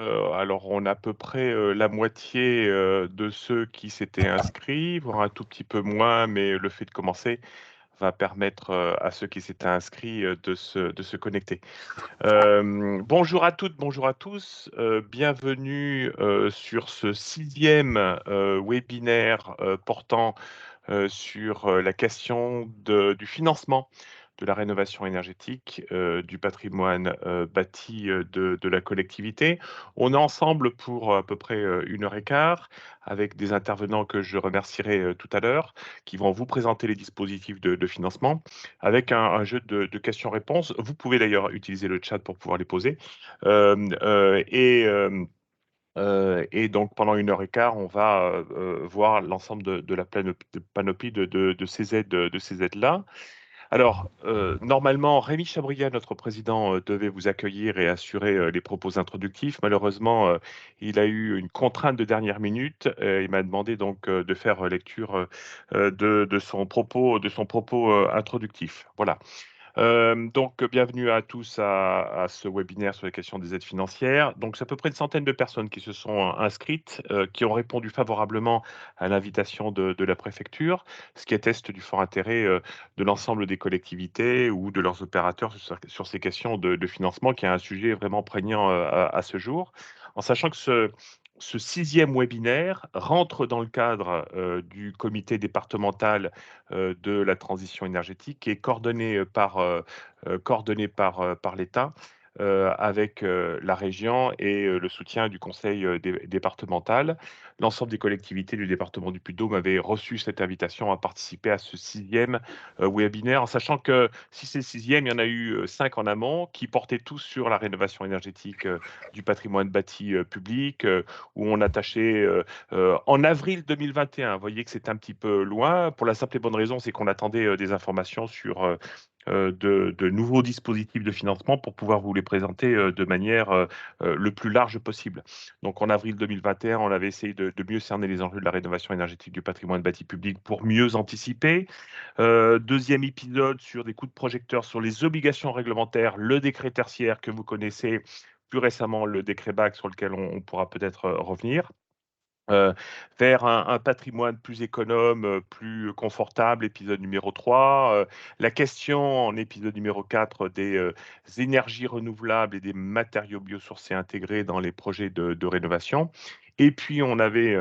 Alors on a à peu près, la moitié, de ceux qui s'étaient inscrits, voire un tout petit peu moins, mais le fait de commencer va permettre, à ceux qui s'étaient inscrits, de se connecter. Bonjour à toutes, bonjour à tous, bienvenue, sur ce 6e, webinaire, portant, sur, la question du financement de la rénovation énergétique, du patrimoine, bâti, de la collectivité. On est ensemble pour à peu près, 1 heure et quart avec des intervenants que je remercierai, tout à l'heure, qui vont vous présenter les dispositifs de financement avec un jeu de questions-réponses. Vous pouvez d'ailleurs utiliser le chat pour pouvoir les poser. Et donc pendant 1 heure et quart, on va, voir l'ensemble de la panoplie de ces aides, de ces aides-là. Alors, normalement, Rémi Chabriat, notre président, devait vous accueillir et assurer, les propos introductifs. Malheureusement, il a eu une contrainte de dernière minute. Il m'a demandé donc, de faire, lecture, de son propos, introductif. Voilà. Donc, bienvenue à tous à ce webinaire sur les questions des aides financières. Donc, c'est à peu près une centaine de personnes qui se sont inscrites, qui ont répondu favorablement à l'invitation de la préfecture, ce qui atteste du fort intérêt de l'ensemble des collectivités ou de leurs opérateurs sur ces questions de financement, qui est un sujet vraiment prégnant à ce jour. En sachant que ce 6e webinaire rentre dans le cadre du comité départemental de la transition énergétique qui est coordonné par l'État, avec la région et le soutien du conseil départemental. L'ensemble des collectivités du département du Puy-de-Dôme avaient reçu cette invitation à participer à ce 6e webinaire, en sachant que si c'est le 6e, il y en a eu 5 en amont qui portaient tous sur la rénovation énergétique du patrimoine bâti public, où on attachait en avril 2021. Vous voyez que c'est un petit peu loin. Pour la simple et bonne raison, c'est qu'on attendait des informations sur de nouveaux dispositifs de financement pour pouvoir vous les présenter de manière le plus large possible. Donc en avril 2021, on avait essayé de mieux cerner les enjeux de la rénovation énergétique du patrimoine bâti public pour mieux anticiper. Deuxième épisode sur des coups de projecteur sur les obligations réglementaires, le décret tertiaire que vous connaissez, plus récemment le décret BAC sur lequel on pourra peut-être revenir. Heu, Vers un patrimoine plus économe, plus confortable, épisode numéro 3. La question en épisode numéro 4 des, énergies renouvelables et des matériaux biosourcés intégrés dans les projets de rénovation. Et puis on avait,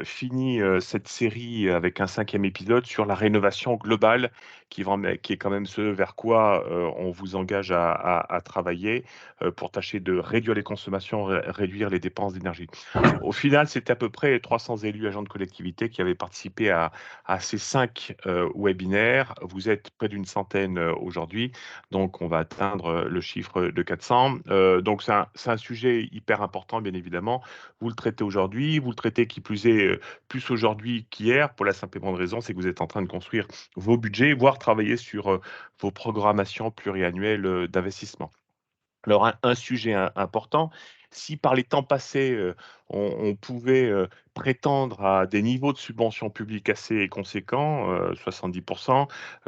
fini, cette série avec un 5e épisode sur la rénovation globale qui est quand même ce vers quoi, on vous engage à travailler, pour tâcher de réduire les consommations, réduire les dépenses d'énergie. Au final, c'était à peu près 300 élus agents de collectivité qui avaient participé à ces 5 webinaires. Vous êtes près d'une centaine aujourd'hui, donc on va atteindre le chiffre de 400. Donc c'est un sujet hyper important, bien évidemment. Vous le traitez aujourd'hui, vous le traitez qui plus est plus aujourd'hui qu'hier, pour la simple et bonne raison, c'est que vous êtes en train de construire vos budgets, voire travailler sur vos programmations pluriannuelles d'investissement. Alors un sujet important, si par les temps passés, on pouvait, prétendre à des niveaux de subventions publiques assez conséquents, 70,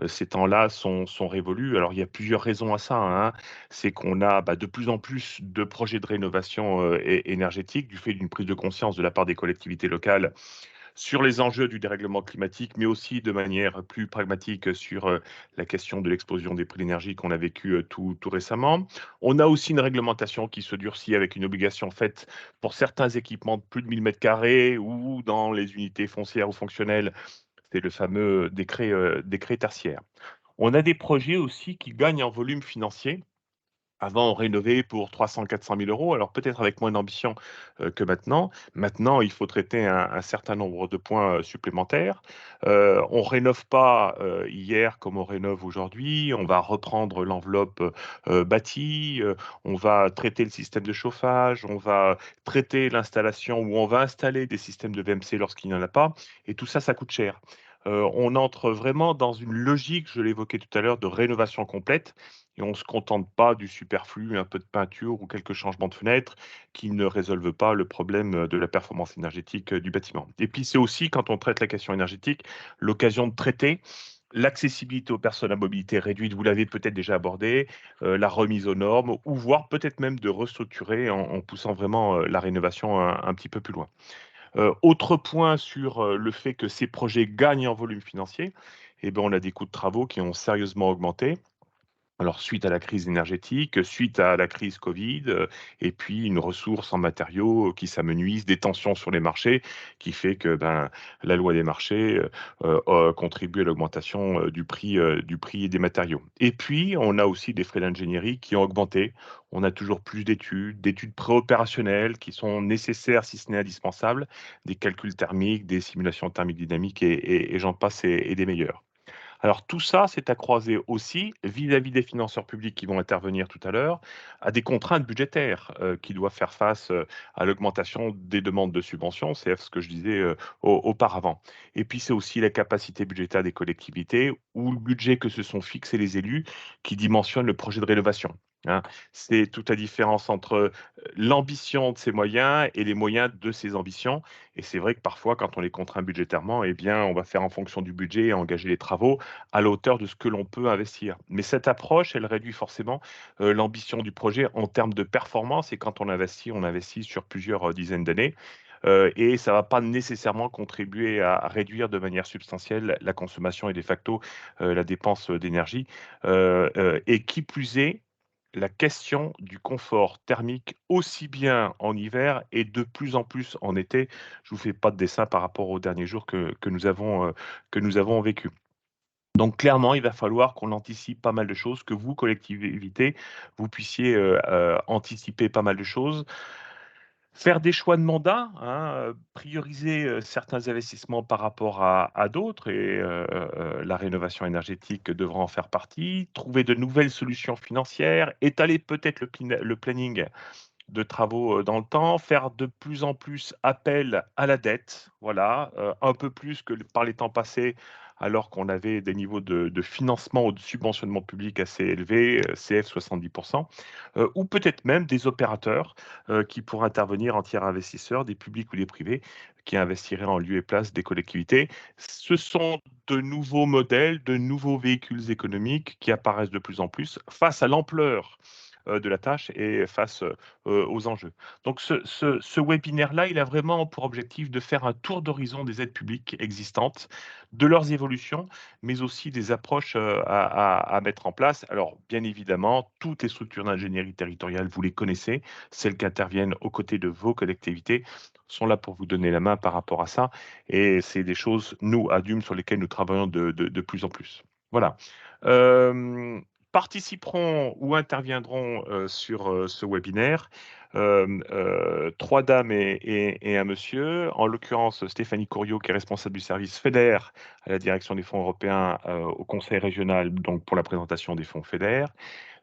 ces temps-là sont révolus. Alors il y a plusieurs raisons à ça, hein. C'est qu'on a, de plus en plus de projets de rénovation, énergétique du fait d'une prise de conscience de la part des collectivités locales sur les enjeux du dérèglement climatique, mais aussi de manière plus pragmatique sur la question de l'explosion des prix de l'énergie qu'on a vécu tout récemment. On a aussi une réglementation qui se durcit avec une obligation faite pour certains équipements de plus de 1 000 m² ou dans les unités foncières ou fonctionnelles. C'est le fameux décret tertiaire. On a des projets aussi qui gagnent en volume financier. Avant, on rénovait pour 300 000 – 400 000 €, alors peut-être avec moins d'ambition, que maintenant. Maintenant, il faut traiter un certain nombre de points, supplémentaires. On rénove pas, hier comme on rénove aujourd'hui. On va reprendre l'enveloppe, bâtie, on va traiter le système de chauffage, on va traiter l'installation ou on va installer des systèmes de VMC lorsqu'il n'y en a pas et tout ça, ça coûte cher. On entre vraiment dans une logique, je l'évoquais tout à l'heure, de rénovation complète et on ne se contente pas du superflu, un peu de peinture ou quelques changements de fenêtres qui ne résolvent pas le problème de la performance énergétique du bâtiment. Et puis c'est aussi, quand on traite la question énergétique, l'occasion de traiter L'accessibilité aux personnes à mobilité réduite, vous l'avez peut-être déjà abordé, la remise aux normes ou voire peut-être même de restructurer en poussant vraiment, la rénovation un petit peu plus loin. Autre point sur, le fait que ces projets gagnent en volume financier, et ben, on a des coûts de travaux qui ont sérieusement augmenté. Alors suite à la crise énergétique, suite à la crise Covid, et puis une ressource en matériaux qui s'amenuise, des tensions sur les marchés qui fait que, ben, la loi des marchés, contribue à l'augmentation, du prix des matériaux. Et puis on a aussi des frais d'ingénierie qui ont augmenté. On a toujours plus d'études préopérationnelles qui sont nécessaires, si ce n'est indispensables, des calculs thermiques, des simulations thermiques dynamiques et j'en passe et des meilleurs. Alors tout ça, c'est à croiser aussi vis-à-vis des financeurs publics qui vont intervenir tout à l'heure, à des contraintes budgétaires, qui doivent faire face, à l'augmentation des demandes de subventions. C'est ce que je disais, auparavant. Et puis c'est aussi la capacité budgétaire des collectivités ou le budget que se sont fixés les élus qui dimensionnent le projet de rénovation, hein. C'est toute la différence entre, l'ambition de ces moyens et les moyens de ces ambitions. Et c'est vrai que parfois, quand on les contraint budgétairement, eh bien, on va faire en fonction du budget et engager les travaux à la hauteur de ce que l'on peut investir. Mais cette approche, elle réduit forcément, l'ambition du projet en termes de performance et quand on investit sur plusieurs, dizaines d'années, et ça ne va pas nécessairement contribuer à réduire de manière substantielle la consommation et de facto, la dépense, d'énergie. Et qui plus est, la question du confort thermique aussi bien en hiver et de plus en plus en été. Je vous fais pas de dessin par rapport aux derniers jours que nous avons vécus. Donc clairement, il va falloir qu'on anticipe pas mal de choses, que vous, collectivités, vous puissiez, anticiper pas mal de choses. Faire des choix de mandat, hein, prioriser, certains investissements par rapport à d'autres et la rénovation énergétique devra en faire partie. Trouver de nouvelles solutions financières, étaler peut-être le planning de travaux, dans le temps, faire de plus en plus appel à la dette, voilà, un peu plus que par les temps passés, alors qu'on avait des niveaux de financement ou de subventionnement public assez élevés, CF 70, ou peut-être même des opérateurs, qui pourraient intervenir en tiers investisseurs, des publics ou des privés, qui investiraient en lieu et place des collectivités. Ce sont de nouveaux modèles, de nouveaux véhicules économiques qui apparaissent de plus en plus face à l'ampleur, de la tâche et face, aux enjeux. Donc ce webinaire-là, il a vraiment pour objectif de faire un tour d'horizon des aides publiques existantes, de leurs évolutions, mais aussi des approches, à mettre en place. Alors, bien évidemment, toutes les structures d'ingénierie territoriale, vous les connaissez, celles qui interviennent aux côtés de vos collectivités sont là pour vous donner la main par rapport à ça et c'est des choses, nous, à DUM, sur lesquelles nous travaillons de plus en plus. Voilà. Hem Participeront ou interviendront, sur, ce webinaire, 3 dames et un monsieur. En l'occurrence, Stéphanie Courriot, qui est responsable du service FEDER à la direction des fonds européens, au conseil régional, donc pour la présentation des fonds FEDER.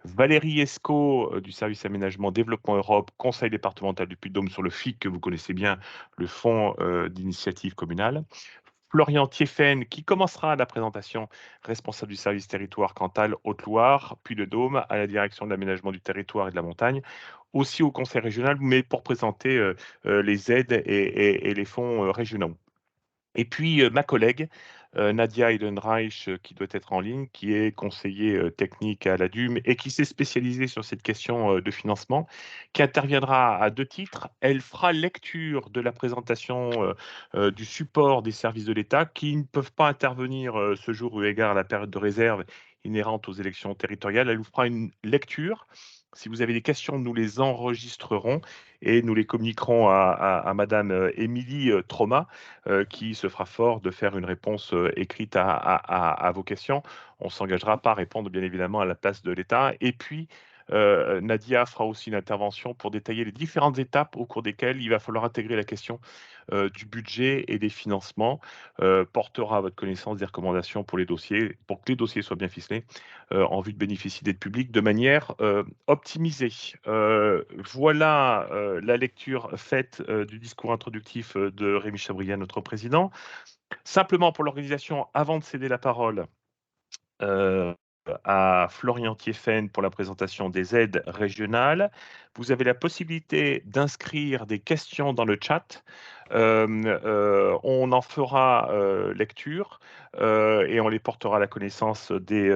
Valérie Escaut, du service aménagement développement Europe, conseil départemental du Puy-de-Dôme sur le FIC que vous connaissez bien, le fonds, d'initiative communale. Florian Thieffen, qui commencera la présentation, responsable du service territoire Cantal, Haute-Loire, puis le Dôme, à la direction de l'aménagement du territoire et de la montagne, aussi au conseil régional, mais pour présenter les aides et les fonds régionaux. Et puis, ma collègue, Nadia Heidenreich, qui doit être en ligne, qui est conseiller, technique à la DUM et qui s'est spécialisée sur cette question, de financement, qui interviendra à 2 titres. Elle fera lecture de la présentation, du support des services de l'État qui ne peuvent pas intervenir, ce jour eu égard à la période de réserve inhérente aux élections territoriales. Elle vous fera une lecture. Si vous avez des questions, nous les enregistrerons et nous les communiquerons à madame, Émilie, Troma, qui se fera fort de faire une réponse, écrite à vos questions. On s'engagera pas à répondre bien évidemment à la place de l'État et puis, Nadia fera aussi une intervention pour détailler les différentes étapes au cours desquelles il va falloir intégrer la question, du budget et des financements, portera à votre connaissance des recommandations pour que les dossiers soient bien ficelés, en vue de bénéficier d'aides publiques de manière, optimisée. Voilà, la lecture faite, du discours introductif, de Rémi Chabriat, notre président. Simplement pour l'organisation, avant de céder la parole, heu, à Florian Thieffen pour la présentation des aides régionales, vous avez la possibilité d'inscrire des questions dans le chat. On en fera lecture et on les portera à la connaissance des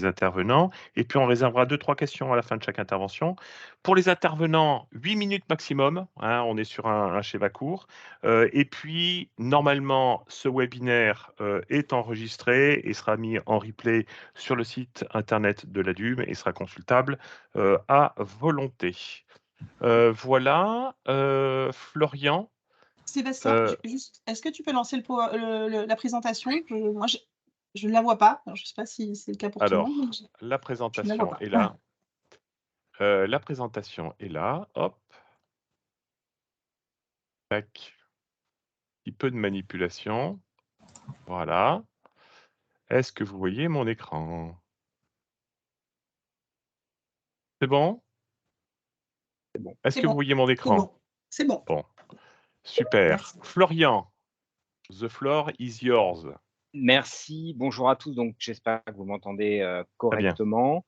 intervenants. Et puis, on réservera 2-3 questions à la fin de chaque intervention. Pour les intervenants, 8 minutes maximum, hein, on est sur un schéma court. Et puis, normalement, ce webinaire est enregistré et sera mis en replay sur le site internet de l'ADUM et sera consultable à volonté. Voilà, Florian. Sébastien, juste, est-ce que tu peux lancer la présentation? Moi, je ne la vois pas. Alors, je ne sais pas si c'est le cas pour tout le monde. Alors, la présentation est là. La présentation est là. Hop. Tac. Un petit peu de manipulation. Voilà. Est-ce que vous voyez mon écran? C'est bon? C'est bon. Est-ce que vous voyez mon écran? C'est bon. Bon, super. Merci. Florian, the floor is yours. Merci. Bonjour à tous. Donc, j'espère que vous m'entendez correctement.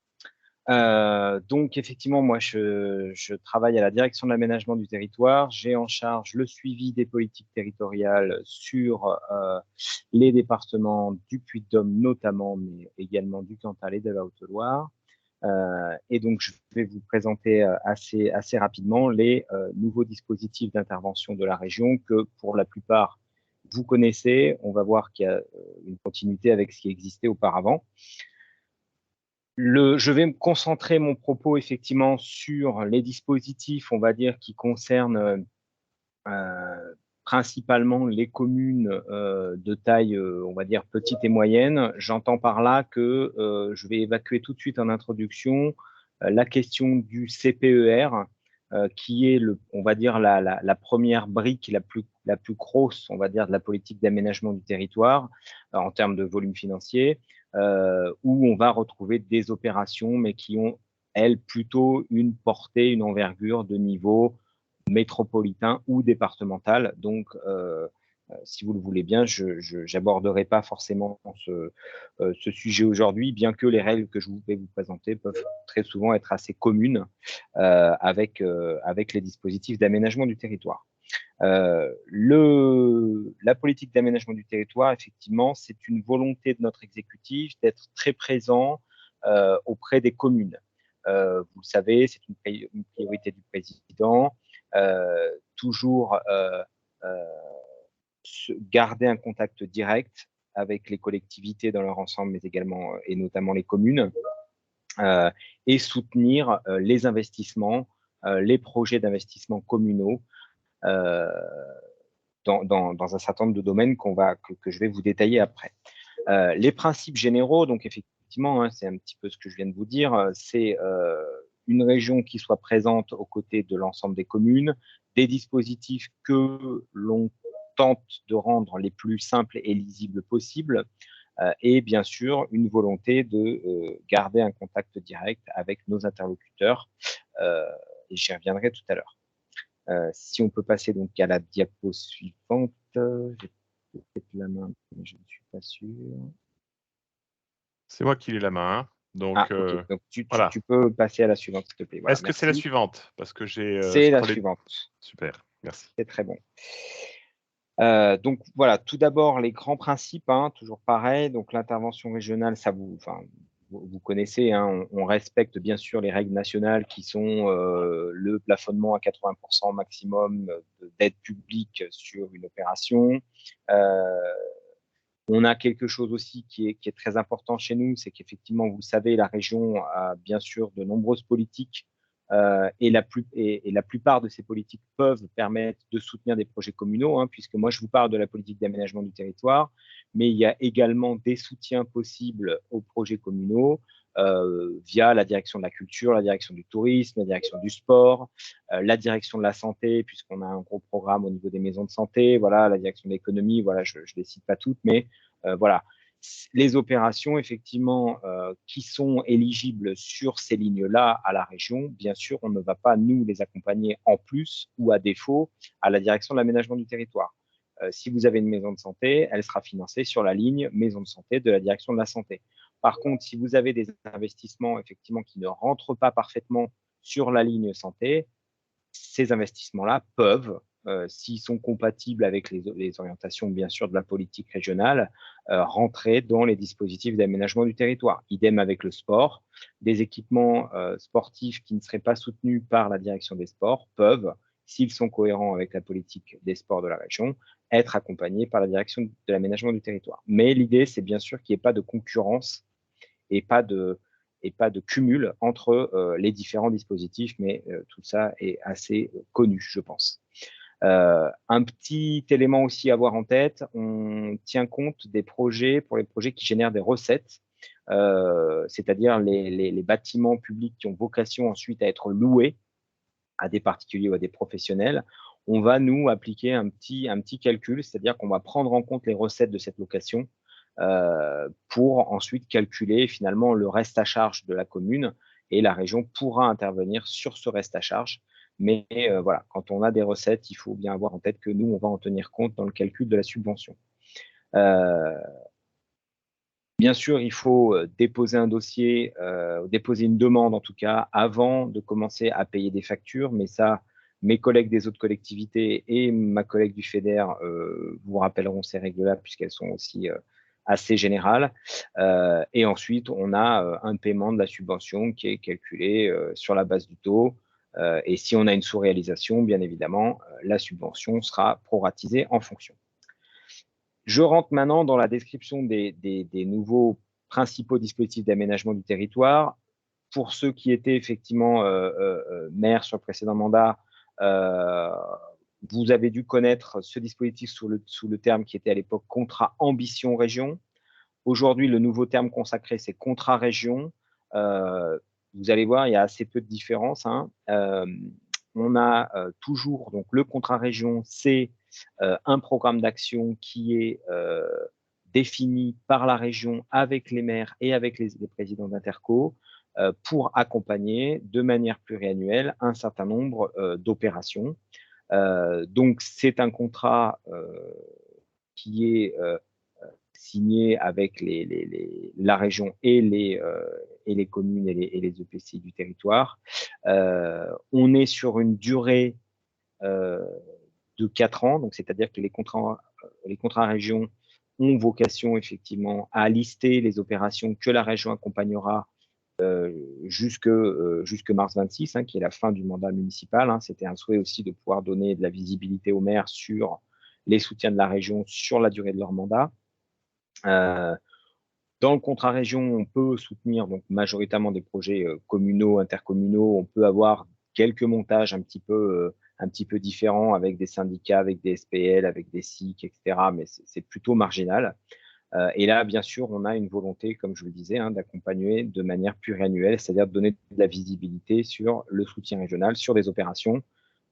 Donc, effectivement, moi, je travaille à la direction de l'aménagement du territoire. J'ai en charge le suivi des politiques territoriales sur les départements du Puy-de-Dôme notamment, mais également du Cantal et de la Haute-Loire. Et donc, je vais vous présenter assez rapidement les nouveaux dispositifs d'intervention de la région que, pour la plupart, vous connaissez. On va voir qu'il y a une continuité avec ce qui existait auparavant. Je vais me concentrer mon propos effectivement sur les dispositifs, on va dire, qui concernent principalement les communes de taille, on va dire, petite et moyenne. J'entends par là que je vais évacuer tout de suite en introduction la question du CPER, qui est, on va dire, la première brique, la plus grosse, on va dire, de la politique d'aménagement du territoire en termes de volume financier, où on va retrouver des opérations, mais qui ont, elles, plutôt une portée, une envergure de niveau métropolitain ou départemental. Donc, si vous le voulez bien, je n'aborderai pas forcément ce sujet aujourd'hui, bien que les règles que je vais vous présenter peuvent très souvent être assez communes avec les dispositifs d'aménagement du territoire. La politique d'aménagement du territoire, effectivement, c'est une volonté de notre exécutif d'être très présent auprès des communes. Vous le savez, c'est une priorité du président. Toujours garder un contact direct avec les collectivités dans leur ensemble, mais également et notamment les communes, et soutenir les investissements, les projets d'investissement communaux dans un certain nombre de domaines que je vais vous détailler après. Les principes généraux, donc effectivement, hein, c'est un petit peu ce que je viens de vous dire, c'est une région qui soit présente aux côtés de l'ensemble des communes, des dispositifs que l'on tente de rendre les plus simples et lisibles possibles, et bien sûr une volonté de garder un contact direct avec nos interlocuteurs, et j'y reviendrai tout à l'heure. Si on peut passer donc à la diapo suivante, j'ai peut-être la main, mais je ne suis pas sûr. C'est moi qui ai la main. Hein. Donc, okay. Donc voilà. tu peux passer à la suivante, s'il te plaît. Voilà, est-ce que c'est la suivante? Parce que j'ai c'est la suivante. Super, merci. C'est très bon. Donc voilà, tout d'abord les grands principes, hein, toujours pareil. Donc l'intervention régionale, ça vous connaissez, hein, on respecte bien sûr les règles nationales qui sont le plafonnement à 80% maximum d'aide publique sur une opération. On a quelque chose aussi qui est très important chez nous, c'est qu'effectivement, vous le savez, la région a bien sûr de nombreuses politiques et la plupart de ces politiques peuvent permettre de soutenir des projets communaux, hein, puisque moi, je vous parle de la politique d'aménagement du territoire, mais il y a également des soutiens possibles aux projets communaux via la direction de la culture, la direction du tourisme, la direction du sport, la direction de la santé, puisqu'on a un gros programme au niveau des maisons de santé, voilà, la direction de l'économie, voilà, je ne les cite pas toutes, mais voilà. Les opérations, effectivement, qui sont éligibles sur ces lignes-là à la région, bien sûr, on ne va pas, nous, les accompagner en plus ou à défaut à la direction de l'aménagement du territoire. Si vous avez une maison de santé, elle sera financée sur la ligne maison de santé de la direction de la santé. Par contre, si vous avez des investissements, effectivement, qui ne rentrent pas parfaitement sur la ligne santé, ces investissements-là peuvent s'ils sont compatibles avec les orientations, bien sûr, de la politique régionale, rentrer dans les dispositifs d'aménagement du territoire. Idem avec le sport. Des équipements sportifs qui ne seraient pas soutenus par la direction des sports peuvent, s'ils sont cohérents avec la politique des sports de la région, être accompagnés par la direction de l'aménagement du territoire. Mais l'idée, c'est bien sûr qu'il n'y ait pas de concurrence et pas de cumul entre les différents dispositifs, mais tout ça est assez connu, je pense. Un petit élément aussi à avoir en tête, on tient compte des projets, pour les projets qui génèrent des recettes, c'est-à-dire les bâtiments publics qui ont vocation ensuite à être loués à des particuliers ou à des professionnels. On va, nous, appliquer un petit calcul, c'est-à-dire qu'on va prendre en compte les recettes de cette location pour ensuite calculer finalement le reste à charge de la commune, et la région pourra intervenir sur ce reste à charge. Mais voilà, quand on a des recettes, il faut bien avoir en tête que nous, on va en tenir compte dans le calcul de la subvention. Bien sûr, il faut déposer un dossier, déposer une demande en tout cas, avant de commencer à payer des factures, mais ça, mes collègues des autres collectivités et ma collègue du FEDER vous rappelleront ces règles-là, puisqu'elles sont aussi assez générales. Et ensuite, on a un paiement de la subvention qui est calculé sur la base du taux. Et si on a une sous-réalisation, bien évidemment, la subvention sera proratisée en fonction. Je rentre maintenant dans la description des nouveaux principaux dispositifs d'aménagement du territoire. Pour ceux qui étaient effectivement maires sur le précédent mandat, vous avez dû connaître ce dispositif sous le terme qui était à l'époque contrat ambition région. Aujourd'hui, le nouveau terme consacré, c'est contrat région. Vous allez voir, il y a assez peu de différence, hein. On a toujours donc le contrat région, c'est un programme d'action qui est défini par la région avec les maires et avec les présidents d'interco pour accompagner de manière pluriannuelle un certain nombre d'opérations. Donc, c'est un contrat qui est signé avec la région et les communes et les EPCI du territoire. On est sur une durée de 4 ans, donc c'est-à-dire que les contrats région ont vocation effectivement à lister les opérations que la région accompagnera jusque mars 26, hein, qui est la fin du mandat municipal. Hein. C'était un souhait aussi de pouvoir donner de la visibilité aux maires sur les soutiens de la région sur la durée de leur mandat. Dans le contrat région, on peut soutenir donc majoritairement des projets communaux, intercommunaux. On peut avoir quelques montages un petit peu différents avec des syndicats, avec des SPL, avec des SIC, etc. Mais c'est plutôt marginal. Et là, bien sûr, on a une volonté, comme je vous le disais, hein, d'accompagner de manière pluriannuelle, c'est-à-dire de donner de la visibilité sur le soutien régional, sur des opérations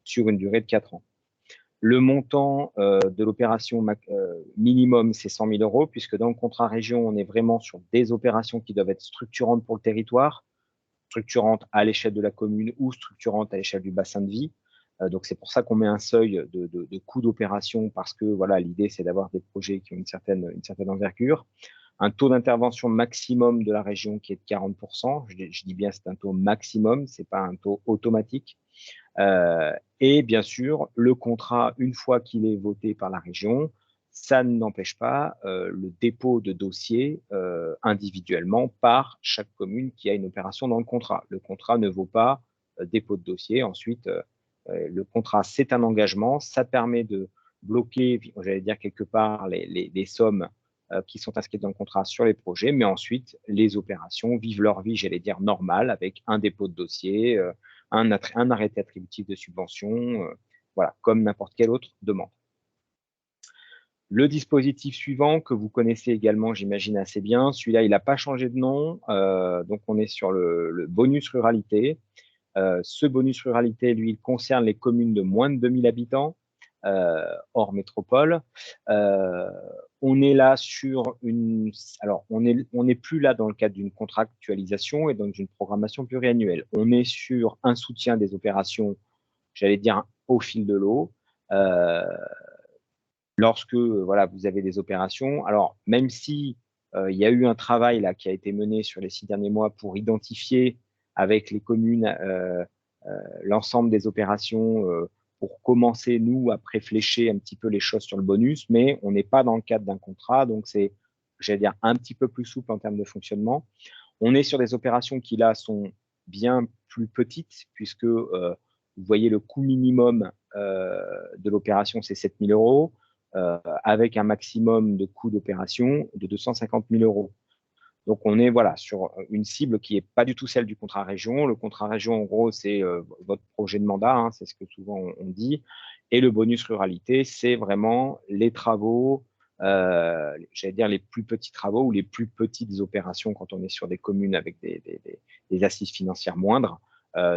sur une durée de 4 ans. Le montant de l'opération minimum, c'est 100 000 €, puisque dans le contrat région, on est vraiment sur des opérations qui doivent être structurantes pour le territoire, structurantes à l'échelle de la commune ou structurantes à l'échelle du bassin de vie. Donc, c'est pour ça qu'on met un seuil de coût d'opération, parce que voilà, l'idée, c'est d'avoir des projets qui ont une certaine envergure. Un taux d'intervention maximum de la région qui est de 40%. Je dis bien c'est un taux maximum, ce n'est pas un taux automatique. Et bien sûr, le contrat, une fois qu'il est voté par la région, ça n'empêche pas le dépôt de dossier individuellement par chaque commune qui a une opération dans le contrat. Le contrat ne vaut pas dépôt de dossier. Ensuite, le contrat, c'est un engagement. Ça permet de bloquer, j'allais dire quelque part, les sommes qui sont inscrites dans le contrat sur les projets, mais ensuite, les opérations vivent leur vie, j'allais dire, normale, avec un dépôt de dossier, un arrêté attributif de subvention, voilà, comme n'importe quelle autre demande. Le dispositif suivant, que vous connaissez également, j'imagine assez bien, celui-là, il n'a pas changé de nom, donc on est sur le bonus ruralité. Ce bonus ruralité, lui, il concerne les communes de moins de 2000 habitants, hors métropole. On est là sur une... Alors, on n'est plus là dans le cadre d'une contractualisation et donc d'une programmation pluriannuelle. On est sur un soutien des opérations, j'allais dire, au fil de l'eau. Lorsque voilà, vous avez des opérations, alors même si il y a eu un travail là, qui a été mené sur les 6 derniers mois pour identifier avec les communes l'ensemble des opérations pour commencer, nous, à préflécher un petit peu les choses sur le bonus, mais on n'est pas dans le cadre d'un contrat, donc c'est, j'allais dire, un petit peu plus souple en termes de fonctionnement. On est sur des opérations qui, là, sont bien plus petites, puisque vous voyez le coût minimum de l'opération, c'est 7 000 €, avec un maximum de coût d'opération de 250 000 €. Donc, on est voilà, sur une cible qui n'est pas du tout celle du contrat région. Le contrat région, en gros, c'est votre projet de mandat, hein, c'est ce que souvent on dit. Et le bonus ruralité, c'est vraiment les travaux, j'allais dire les plus petits travaux ou les plus petites opérations quand on est sur des communes avec des assises financières moindres.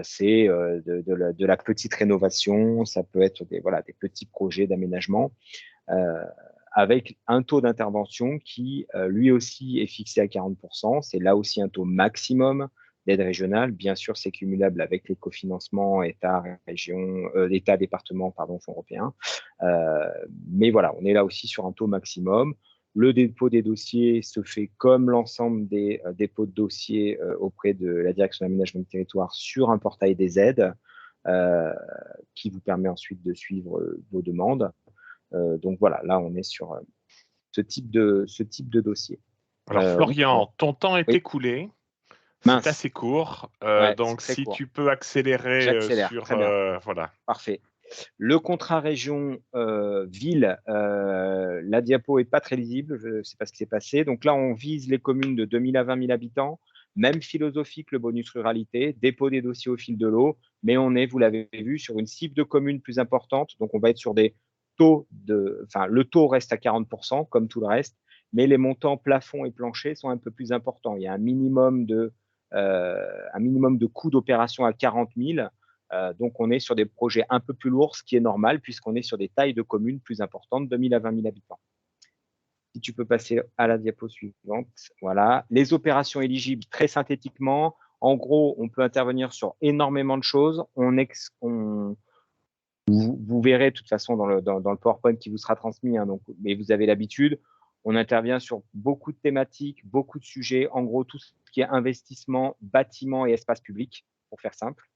C'est de la petite rénovation, ça peut être des petits projets d'aménagement. Avec un taux d'intervention qui, lui aussi, est fixé à 40%. C'est là aussi un taux maximum d'aide régionale. Bien sûr, c'est cumulable avec les cofinancements État, département, fonds européens. Mais voilà, on est là aussi sur un taux maximum. Le dépôt des dossiers se fait comme l'ensemble des dépôts de dossiers auprès de la Direction d'aménagement du territoire sur un portail des aides qui vous permet ensuite de suivre vos demandes. Donc voilà, là on est sur ce type de dossier. Alors Florian, ton temps est écoulé. C'est assez court. Donc si tu peux accélérer sur… voilà. Parfait. Le contrat région ville, la diapo n'est pas très lisible, je ne sais pas ce qui s'est passé. Donc là, on vise les communes de 2 000 à 20 000 habitants. Même philosophie que le bonus ruralité, dépôt des dossiers au fil de l'eau, mais on est, vous l'avez vu, sur une cible de communes plus importante. Donc on va être sur des le taux reste à 40%, comme tout le reste, mais les montants plafond et plancher sont un peu plus importants. Il y a un minimum de coût d'opération à 40 000. Donc, on est sur des projets un peu plus lourds, ce qui est normal, puisqu'on est sur des tailles de communes plus importantes, 2 000 à 20 000 habitants. Si tu peux passer à la diapo suivante. Voilà. Les opérations éligibles, très synthétiquement, en gros, on peut intervenir sur énormément de choses. Vous verrez de toute façon dans le PowerPoint qui vous sera transmis, hein, mais vous avez l'habitude. On intervient sur beaucoup de thématiques, beaucoup de sujets. En gros, tout ce qui est investissement, bâtiment et espace public, pour faire simple.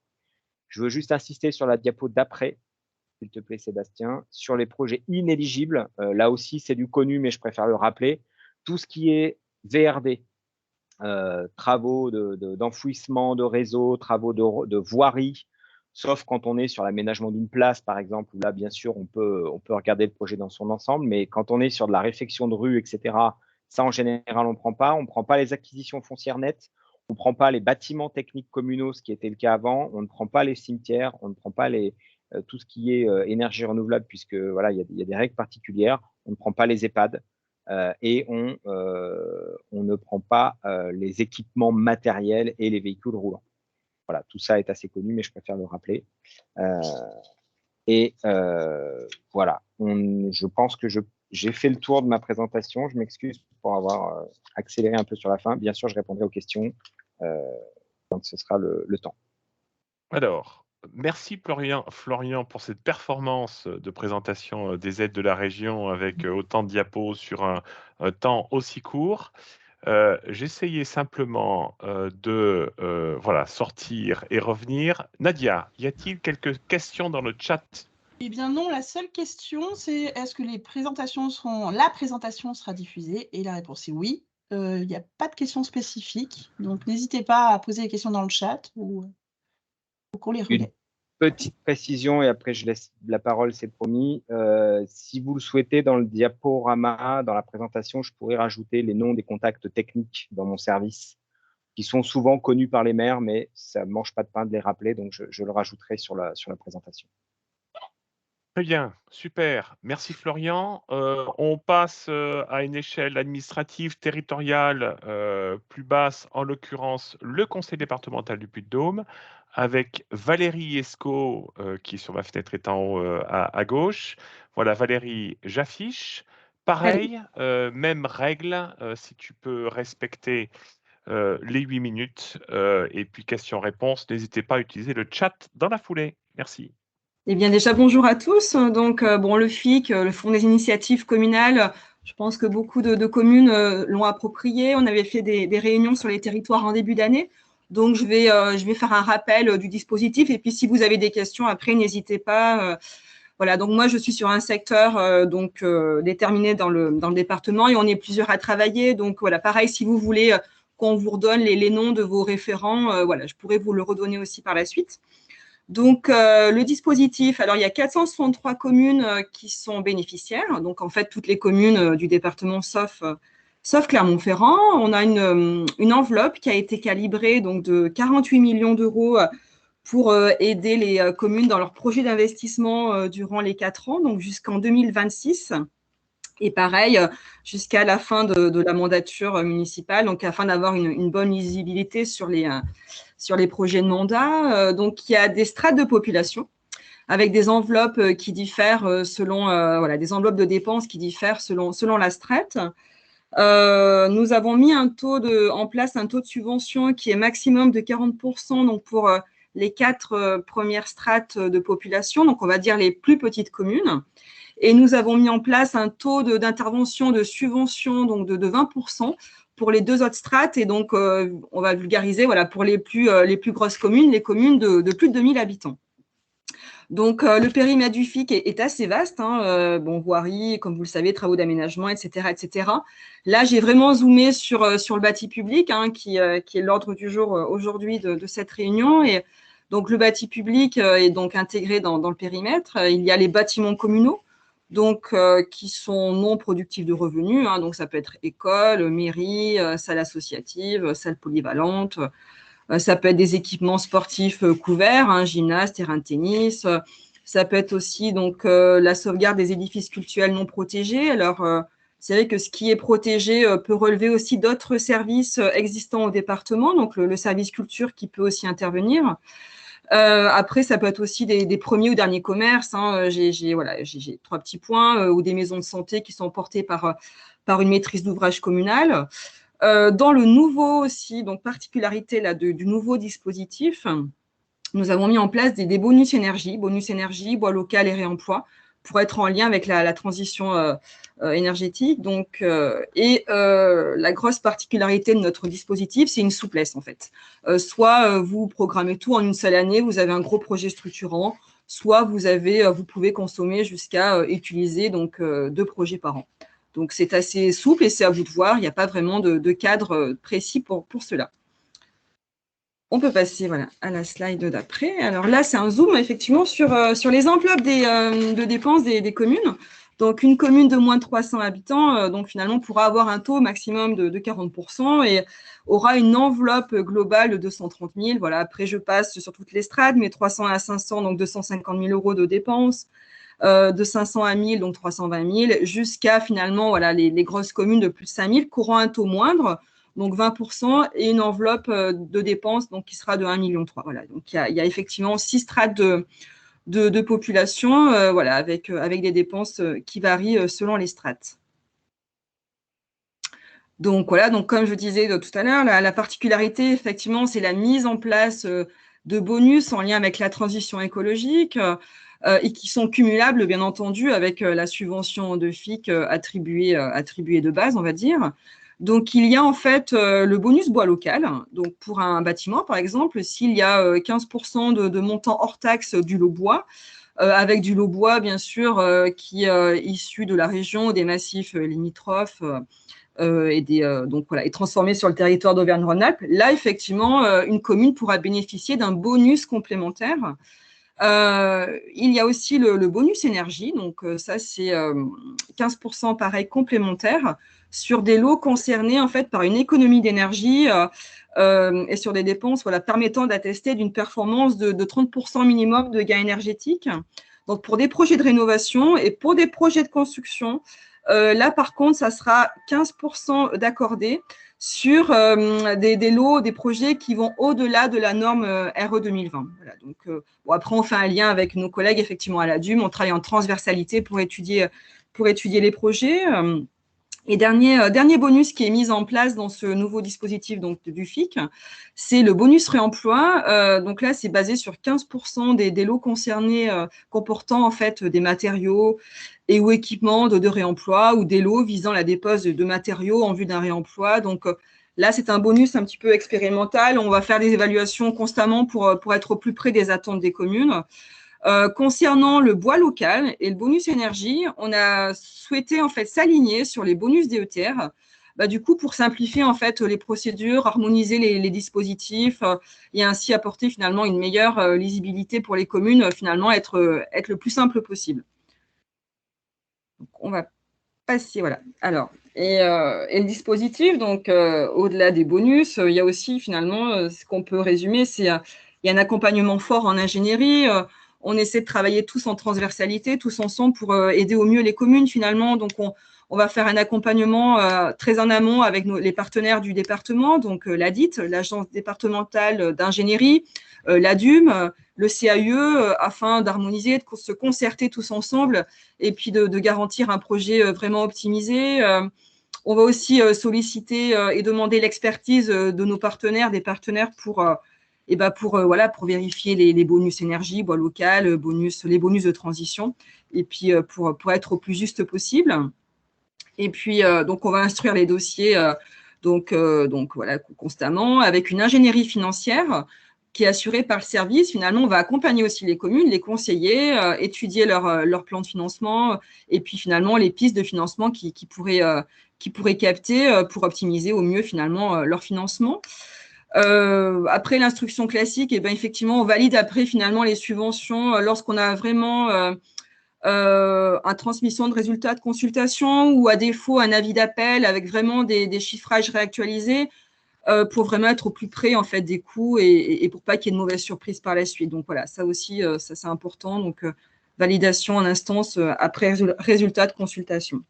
Je veux juste insister sur la diapo d'après, s'il te plaît, Sébastien, sur les projets inéligibles. Là aussi, c'est du connu, mais je préfère le rappeler. Tout ce qui est VRD, travaux d'enfouissement de réseau, travaux de voirie, sauf quand on est sur l'aménagement d'une place, par exemple, où là, bien sûr, on peut regarder le projet dans son ensemble, mais quand on est sur de la réfection de rue, etc., ça, en général, on ne prend pas. On ne prend pas les acquisitions foncières nettes, on ne prend pas les bâtiments techniques communaux, ce qui était le cas avant, on ne prend pas les cimetières, on ne prend pas tout ce qui est énergie renouvelable, puisque voilà, il y a des règles particulières, on ne prend pas les EHPAD, et on ne prend pas les équipements matériels et les véhicules roulants. Voilà, tout ça est assez connu, mais je préfère le rappeler. Voilà, je pense que j'ai fait le tour de ma présentation. Je m'excuse pour avoir accéléré un peu sur la fin. Bien sûr, je répondrai aux questions quand ce sera le temps. Alors, merci Florian pour cette performance de présentation des aides de la région avec autant de diapos sur un temps aussi court. J'essayais simplement de sortir et revenir. Nadia, y a-t-il quelques questions dans le chat? Eh bien non, la seule question, c'est est-ce que la présentation sera diffusée? Et la réponse est oui. Il n'y a pas de questions spécifiques, donc n'hésitez pas à poser les questions dans le chat ou qu'on les relaie. Petite précision, et après je laisse la parole, c'est promis. Si vous le souhaitez, dans le diaporama, dans la présentation, je pourrais rajouter les noms des contacts techniques dans mon service, qui sont souvent connus par les maires, mais ça ne mange pas de pain de les rappeler, donc je le rajouterai sur la présentation. Très bien, super. Merci Florian. On passe à une échelle administrative territoriale plus basse, en l'occurrence le conseil départemental du Puy-de-Dôme, avec Valérie Escaut qui est sur ma fenêtre est en haut à gauche. Voilà Valérie, j'affiche. Pareil, même règle, si tu peux respecter les 8 minutes. Et puis questions-réponses, n'hésitez pas à utiliser le chat dans la foulée. Merci. Eh bien, déjà, bonjour à tous. Donc, le FIC, le Fonds des initiatives communales, je pense que beaucoup de communes l'ont approprié. On avait fait des réunions sur les territoires en début d'année. Donc, je vais faire un rappel du dispositif. Et puis, si vous avez des questions, après, n'hésitez pas. Voilà, donc moi, je suis sur un secteur déterminé dans le département et on est plusieurs à travailler. Donc, voilà, pareil, si vous voulez qu'on vous redonne les noms de vos référents, voilà, je pourrais vous le redonner aussi par la suite. Donc, le dispositif, alors il y a 463 communes qui sont bénéficiaires. Donc, en fait, toutes les communes du département sauf Clermont-Ferrand. On a une enveloppe qui a été calibrée donc, de 48 millions d'euros pour aider les communes dans leur projet d'investissement durant les 4 ans, donc jusqu'en 2026. Et pareil, jusqu'à la fin de la mandature municipale, donc afin d'avoir une bonne lisibilité sur les projets de mandat. Donc, il y a des strates de population avec des enveloppes qui diffèrent selon, des enveloppes de dépenses qui diffèrent selon la strate. Nous avons mis en place un taux de subvention qui est maximum de 40%, donc pour les 4 premières strates de population, donc on va dire les plus petites communes. Et nous avons mis en place un taux d'intervention de subvention donc de 20% pour les 2 autres strates. Et donc, on va vulgariser pour les plus grosses communes, les communes de plus de 2000 habitants. Donc, le périmètre du FIC est assez vaste, voirie, comme vous le savez, travaux d'aménagement, etc., etc. Là, j'ai vraiment zoomé sur le bâti public, qui est l'ordre du jour aujourd'hui de cette réunion. Et donc, le bâti public est donc intégré dans le périmètre. Il y a les bâtiments communaux, donc qui sont non productifs de revenus. Donc, ça peut être école, mairie, salle associative, salle polyvalente. Ça peut être des équipements sportifs couverts, gymnase, terrain de tennis. Ça peut être aussi donc la sauvegarde des édifices cultuels non protégés. Alors, c'est vrai que ce qui est protégé peut relever aussi d'autres services existants au département, donc le service culture qui peut aussi intervenir. Après, ça peut être aussi des premiers ou derniers commerces. J'ai 3 petits points ou des maisons de santé qui sont portées par une maîtrise d'ouvrage communale. Dans le nouveau aussi, donc particularité là, du nouveau dispositif, nous avons mis en place des bonus énergie, bois local et réemploi, pour être en lien avec la transition énergétique. Donc, la grosse particularité de notre dispositif, c'est une souplesse en fait. Soit vous programmez tout en une seule année, vous avez un gros projet structurant, soit vous pouvez consommer jusqu'à utiliser donc 2 projets par an. Donc, c'est assez souple et c'est à vous de voir. Il n'y a pas vraiment de cadre précis pour cela. On peut passer à la slide d'après. Alors là, c'est un zoom effectivement sur les enveloppes de dépenses des communes. Donc, une commune de moins de 300 habitants, donc finalement, pourra avoir un taux maximum de 40% et aura une enveloppe globale de 230 000. Voilà, après, je passe sur toutes les strates, mais 300 à 500, donc 250 000 euros de dépenses. De 500 à 1000, donc 320 000, jusqu'à finalement les grosses communes de plus de 5 000 qui auront un taux moindre, donc 20%, et une enveloppe de dépenses donc, qui sera de 1,3 million. Voilà, donc il y a effectivement 6 strates de population avec des dépenses qui varient selon les strates. Donc voilà, donc comme je disais tout à l'heure, la particularité, effectivement, c'est la mise en place de bonus en lien avec la transition écologique. Et qui sont cumulables, bien entendu, avec la subvention de FIC attribuée de base, on va dire. Donc, il y a en fait le bonus bois local. Donc, pour un bâtiment, par exemple, s'il y a 15% de montant hors taxe du lot bois, avec du lot bois, bien sûr, qui est issu de la région, des massifs limitrophes, et transformé sur le territoire d'Auvergne-Rhône-Alpes, là, effectivement, une commune pourra bénéficier d'un bonus complémentaire. Il y a aussi le bonus énergie, donc ça c'est 15% pareil complémentaire sur des lots concernés en fait par une économie d'énergie et sur des dépenses permettant d'attester d'une performance de 30% minimum de gain énergétique. Donc pour des projets de rénovation et pour des projets de construction, là par contre ça sera 15% d'accordé sur des lots, des projets qui vont au-delà de la norme RE 2020. Voilà, donc, après, on fait un lien avec nos collègues, effectivement, à la DUM. On travaille en transversalité pour étudier les projets. Et dernier bonus qui est mis en place dans ce nouveau dispositif donc, du FIC, c'est le bonus réemploi. Donc là, c'est basé sur 15% des lots concernés comportant en fait des matériaux et ou équipements de réemploi ou des lots visant la dépose de matériaux en vue d'un réemploi. Donc Là, c'est un bonus un petit peu expérimental. On va faire des évaluations constamment pour être au plus près des attentes des communes. Concernant le bois local et le bonus énergie, on a souhaité en fait s'aligner sur les bonus DETR, du coup pour simplifier en fait les procédures, harmoniser les dispositifs et ainsi apporter finalement une meilleure lisibilité pour les communes, finalement être le plus simple possible. Donc, on va passer, voilà. Alors, et le dispositif, donc au-delà des bonus, il y a aussi finalement ce qu'on peut résumer, c'est il y a un accompagnement fort en ingénierie. On essaie de travailler tous en transversalité, tous ensemble pour aider au mieux les communes finalement. Donc, on va faire un accompagnement très en amont avec les partenaires du département, donc l'ADIT, l'Agence départementale d'ingénierie, l'ADUM, le CAUE, afin d'harmoniser, de se concerter tous ensemble et puis de garantir un projet vraiment optimisé. On va aussi solliciter et demander l'expertise de nos partenaires, des partenaires pour vérifier les bonus énergie, bois local, les bonus de transition, et puis pour être au plus juste possible. Et puis, donc, on va instruire les dossiers constamment avec une ingénierie financière qui est assurée par le service. Finalement, on va accompagner aussi les communes, les conseiller, étudier leur plan de financement et puis finalement les pistes de financement qui pourraient capter pour optimiser au mieux finalement leur financement. Après l'instruction classique, effectivement, on valide après finalement les subventions lorsqu'on a vraiment une transmission de résultats de consultation ou à défaut un avis d'appel avec vraiment des chiffrages réactualisés pour vraiment être au plus près en fait des coûts et pour pas qu'il y ait de mauvaises surprises par la suite. Donc voilà, ça aussi, ça c'est important. Donc validation en instance après résultat de consultation.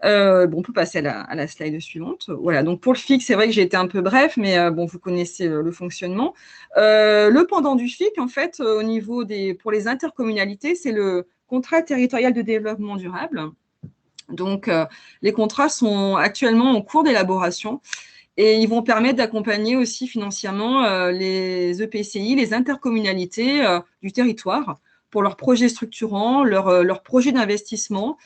On peut passer à la slide suivante. Voilà, donc pour le FIC, c'est vrai que j'ai été un peu bref, mais vous connaissez le fonctionnement. Le pendant du FIC, en fait, au niveau pour les intercommunalités, c'est le contrat territorial de développement durable. Donc, les contrats sont actuellement en cours d'élaboration et ils vont permettre d'accompagner aussi financièrement les EPCI, les intercommunalités du territoire pour leurs projets structurants, leurs projets d'investissement.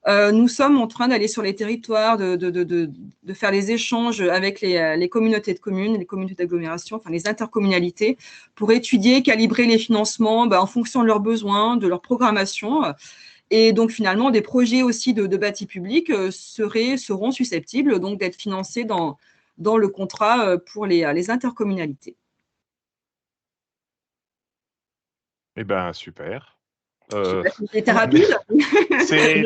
Nous sommes en train d'aller sur les territoires, de faire les échanges avec les communautés de communes, les communautés d'agglomération, enfin les intercommunalités, pour étudier, calibrer les financements en fonction de leurs besoins, de leur programmation. Et donc, finalement, des projets aussi de bâti public seront susceptibles donc d'être financés dans le contrat pour les intercommunalités. Eh bien, super. C'était rapide.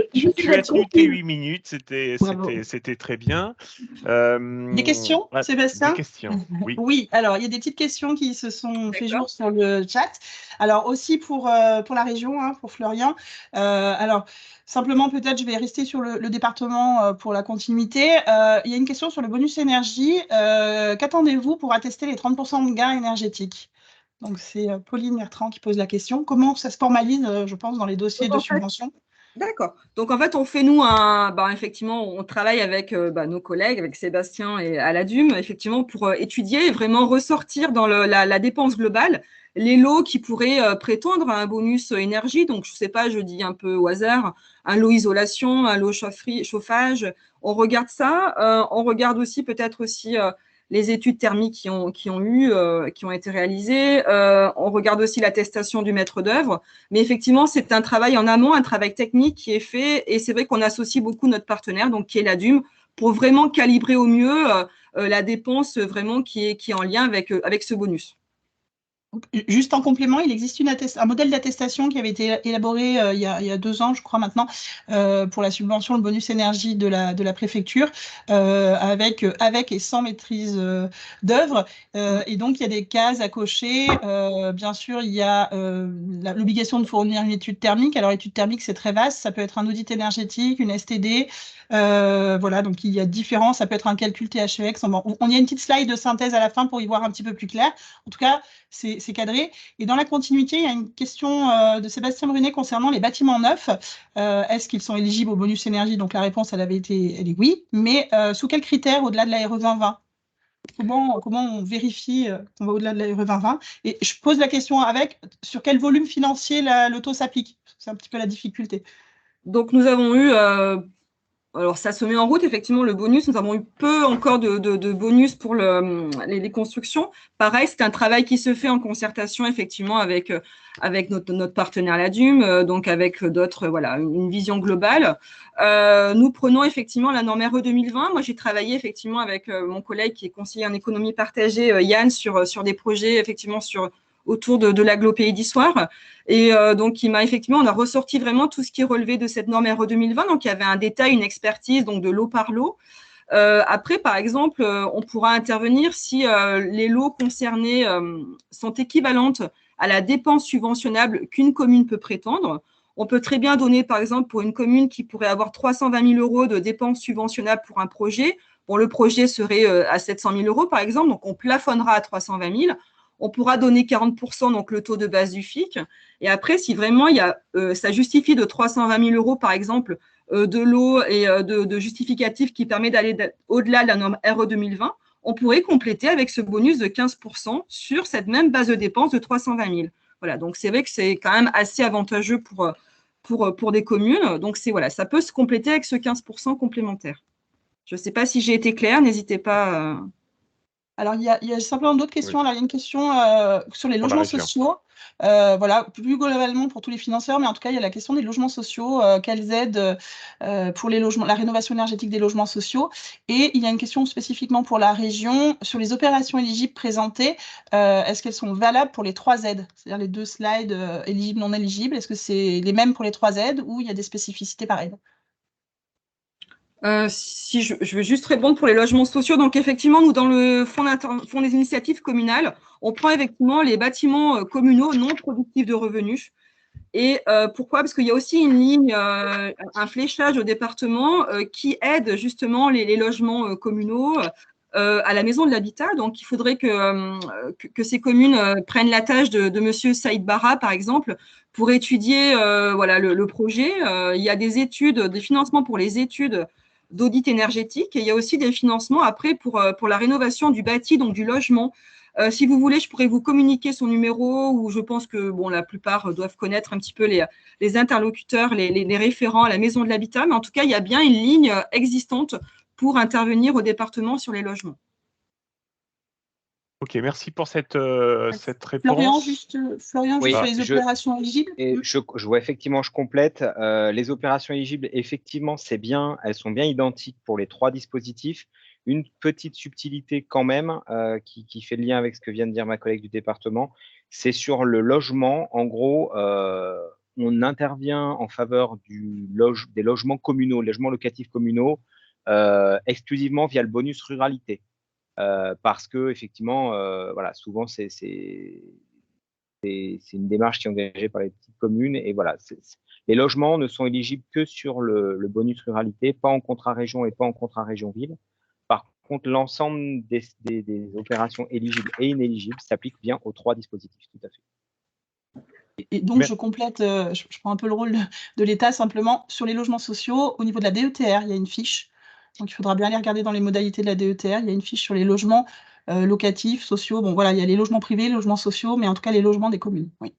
Tu as tenu tes 8 minutes, c'était très bien. Des questions, Sébastien? Des questions, oui. Oui, alors il y a des petites questions qui se sont fait jour sur le chat. Alors aussi pour la région, pour Florian. Alors simplement peut-être je vais rester sur le département pour la continuité. Il y a une question sur le bonus énergie. Qu'attendez-vous pour attester les 30% de gains énergétiques? Donc, c'est Pauline Bertrand qui pose la question. Comment ça se formalise, je pense, dans les dossiers de subvention? D'accord. Donc, en fait, on fait, effectivement, on travaille avec nos collègues, avec Sébastien et à l'ADUM, effectivement, pour étudier et vraiment ressortir dans la dépense globale les lots qui pourraient prétendre à un bonus énergie. Donc, je ne sais pas, je dis un peu au hasard, un lot isolation, un lot chauffage. On regarde ça. On regarde aussi peut-être aussi les études thermiques qui ont été réalisées. On regarde aussi l'attestation du maître d'œuvre. Mais effectivement, c'est un travail en amont, un travail technique qui est fait. Et c'est vrai qu'on associe beaucoup notre partenaire, donc qui est l'ADUM, pour vraiment calibrer au mieux la dépense vraiment qui est en lien avec ce bonus. Juste en complément, il existe un modèle d'attestation qui avait été élaboré il y a 2 ans, je crois maintenant, pour la subvention, le bonus énergie de la préfecture, avec et sans maîtrise d'œuvre. Et donc, il y a des cases à cocher. Bien sûr, il y a l'obligation de fournir une étude thermique. Alors, étude thermique, c'est très vaste. Ça peut être un audit énergétique, une STD. Voilà, donc il y a différents. Ça peut être un calcul THEX. On y a une petite slide de synthèse à la fin pour y voir un petit peu plus clair. En tout cas, c'est cadré. Et dans la continuité, il y a une question de Sébastien Brunet concernant les bâtiments neufs. Est-ce qu'ils sont éligibles au bonus énergie? Donc la réponse, elle est oui. Mais sous quels critères au-delà de la RE 2020? Comment on vérifie qu'on va au-delà de la RE 2020? Et je pose la question sur quel volume financier l'auto s'applique? C'est un petit peu la difficulté. Donc nous avons eu alors, ça se met en route, effectivement, le bonus. Nous avons eu peu encore de bonus pour les constructions. Pareil, c'est un travail qui se fait en concertation, effectivement, avec notre partenaire l'ADUM, donc avec d'autres, voilà, une vision globale. Nous prenons effectivement la norme RE 2020. Moi, j'ai travaillé effectivement avec mon collègue qui est conseiller en économie partagée, Yann, sur des projets, effectivement, autour de l'agglo Pays d'Issoire. Et donc, on a ressorti vraiment tout ce qui est relevé de cette norme RE 2020. Donc, il y avait un détail, une expertise, donc de lot par lot. Après, par exemple, on pourra intervenir si les lots concernés sont équivalentes à la dépense subventionnable qu'une commune peut prétendre. On peut très bien donner, par exemple, pour une commune qui pourrait avoir 320 000 € de dépenses subventionnables pour un projet. Bon, le projet serait à 700 000 €, par exemple, donc on plafonnera à 320 000. On pourra donner 40%, donc le taux de base du FIC. Et après, si vraiment ça justifie de 320 000 €, par exemple, de lot et de justificatif qui permet d'aller au-delà de la norme RE 2020, on pourrait compléter avec ce bonus de 15% sur cette même base de dépenses de 320 000. Voilà, donc c'est vrai que c'est quand même assez avantageux pour des communes. Donc voilà, ça peut se compléter avec ce 15% complémentaire. Je ne sais pas si j'ai été claire, n'hésitez pas. Alors, il y a simplement d'autres questions. Oui. Alors, il y a une question sur les Pour la logements région. sociaux. Voilà, plus globalement pour tous les financeurs, mais en tout cas, il y a la question des logements sociaux. Quelles aides pour les logements, la rénovation énergétique des logements sociaux? Et il y a une question spécifiquement pour la région sur les opérations éligibles présentées. Est-ce qu'elles sont valables pour les 3 aides? C'est-à-dire les 2 slides éligibles, non éligibles. Est-ce que c'est les mêmes pour les 3 aides ou il y a des spécificités par aide? Si je veux juste répondre pour les logements sociaux. Donc, effectivement, nous, dans le fonds des initiatives communales, on prend effectivement les bâtiments communaux non productifs de revenus. Et pourquoi? Parce qu'il y a aussi une ligne, un fléchage au département qui aide justement les logements communaux à la maison de l'habitat. Donc, il faudrait que ces communes prennent la tâche de monsieur Saïd Barra, par exemple, pour étudier voilà, le projet. Il y a des études, des financements pour les études d'audit énergétique et il y a aussi des financements après pour la rénovation du bâti, donc du logement. Si vous voulez, je pourrais vous communiquer son numéro où je pense que bon, la plupart doivent connaître un petit peu les interlocuteurs, les référents à la maison de l'habitat. Mais en tout cas, il y a bien une ligne existante pour intervenir au département sur les logements. Ok, merci pour cette réponse. Florian, Oui, juste sur les opérations éligibles. Et je vois effectivement, je complète. Les opérations éligibles, effectivement, c'est bien, elles sont bien identiques pour les 3 dispositifs. Une petite subtilité quand même qui fait le lien avec ce que vient de dire ma collègue du département, c'est sur le logement. En gros, on intervient en faveur des logements communaux, logements locatifs communaux, exclusivement via le bonus ruralité. Parce que effectivement, voilà, souvent c'est une démarche qui est engagée par les petites communes. Et voilà, les logements ne sont éligibles que sur le bonus ruralité, pas en contrat région et pas en contrat région-ville. Par contre, l'ensemble des opérations éligibles et inéligibles s'appliquent bien aux 3 dispositifs, tout à fait. Et donc, je complète, je prends un peu le rôle de l'État simplement. Sur les logements sociaux, au niveau de la DETR, il y a une fiche. Donc, il faudra bien aller regarder dans les modalités de la DETR. Il y a une fiche sur les logements locatifs, sociaux. Bon, voilà, il y a les logements privés, les logements sociaux, mais en tout cas, les logements des communes. Oui.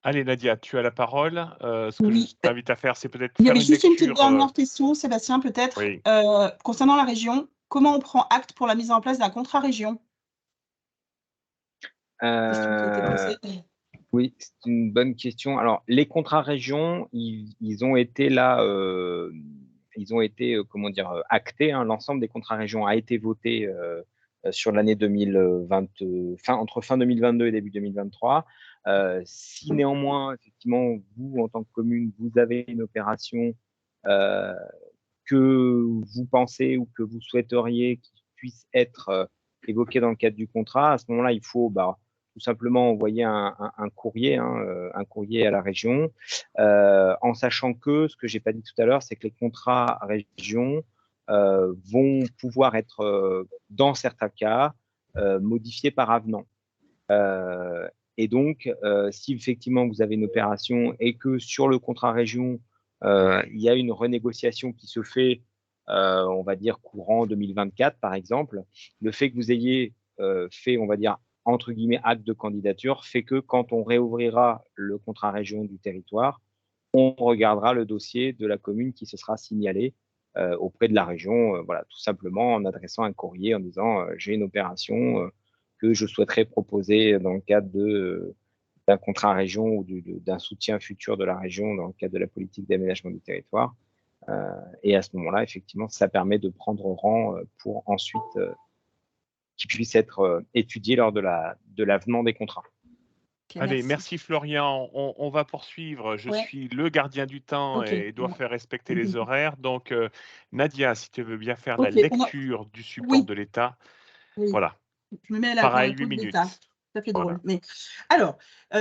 Allez, Nadia, tu as la parole. Ce que Oui. je t'invite à faire, c'est peut-être Il y faire avait une juste une lecture. petite dernière question, Sébastien, peut-être. Oui. Concernant la région, comment on prend acte pour la mise en place d'un contrat région? Question qui a été posée. Oui, c'est une bonne question. Alors, les contrats régions, ils ont été là, comment dire, actés. Hein. L'ensemble des contrats régions a été voté sur l'année 2020, entre fin 2022 et début 2023. Si néanmoins, effectivement, vous, en tant que commune, vous avez une opération que vous pensez ou que vous souhaiteriez qu'il puisse être évoquée dans le cadre du contrat, à ce moment-là, il faut tout simplement envoyer un courrier, un courrier à la région, en sachant que, ce que j'ai pas dit tout à l'heure, c'est que les contrats région vont pouvoir être, dans certains cas, modifiés par avenant. Et donc, si effectivement vous avez une opération et que sur le contrat région, il y a une renégociation qui se fait, on va dire courant 2024 par exemple, le fait que vous ayez fait, on va dire, entre guillemets, acte de candidature, fait que quand on réouvrira le contrat région du territoire, on regardera le dossier de la commune qui se sera signalé auprès de la région, voilà, tout simplement en adressant un courrier en disant j'ai une opération que je souhaiterais proposer dans le cadre d'un contrat région ou d'un soutien futur de la région dans le cadre de la politique d'aménagement du territoire. Et à ce moment-là, effectivement, ça permet de prendre rang pour ensuite qu'il puisse être étudié lors de l'avenant des contrats. Ok, Allez, merci Florian. On va poursuivre. Je suis le gardien du temps et dois faire respecter les horaires. Donc, Nadia, si tu veux bien faire la lecture du support de l'État. Voilà. Je me mets là Pareil, pour 8 minutes. Ça fait drôle. Mais alors,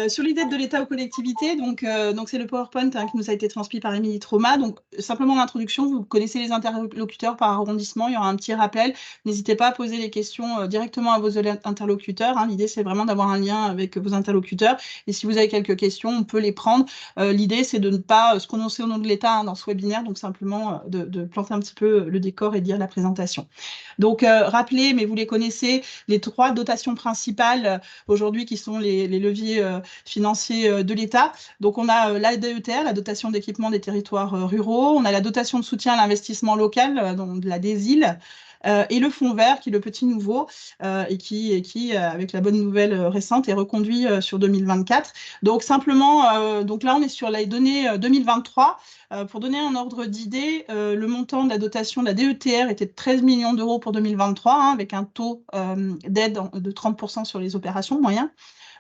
sur les dettes de l'État aux collectivités, donc c'est le PowerPoint qui nous a été transmis par Émilie Trauma. Donc, simplement l'introduction, vous connaissez les interlocuteurs par arrondissement, il y aura un petit rappel. N'hésitez pas à poser les questions directement à vos interlocuteurs. L'idée, c'est vraiment d'avoir un lien avec vos interlocuteurs. Et si vous avez quelques questions, on peut les prendre. L'idée, c'est de ne pas se prononcer au nom de l'État dans ce webinaire, donc simplement de planter un petit peu le décor et dire la présentation. Donc, rappelez, mais vous les connaissez, les 3 dotations principales aujourd'hui qui sont les leviers financiers de l'État. Donc, on a la DETR, la dotation d'équipement des territoires ruraux. On a la dotation de soutien à l'investissement local, donc la DESIL. Et le fonds vert, qui est le petit nouveau, et qui avec la bonne nouvelle récente, est reconduit sur 2024. Donc, simplement, donc là, on est sur les données 2023. Pour donner un ordre d'idée, le montant de la dotation de la DETR était de 13 millions d'euros pour 2023, avec un taux d'aide de 30% sur les opérations moyens.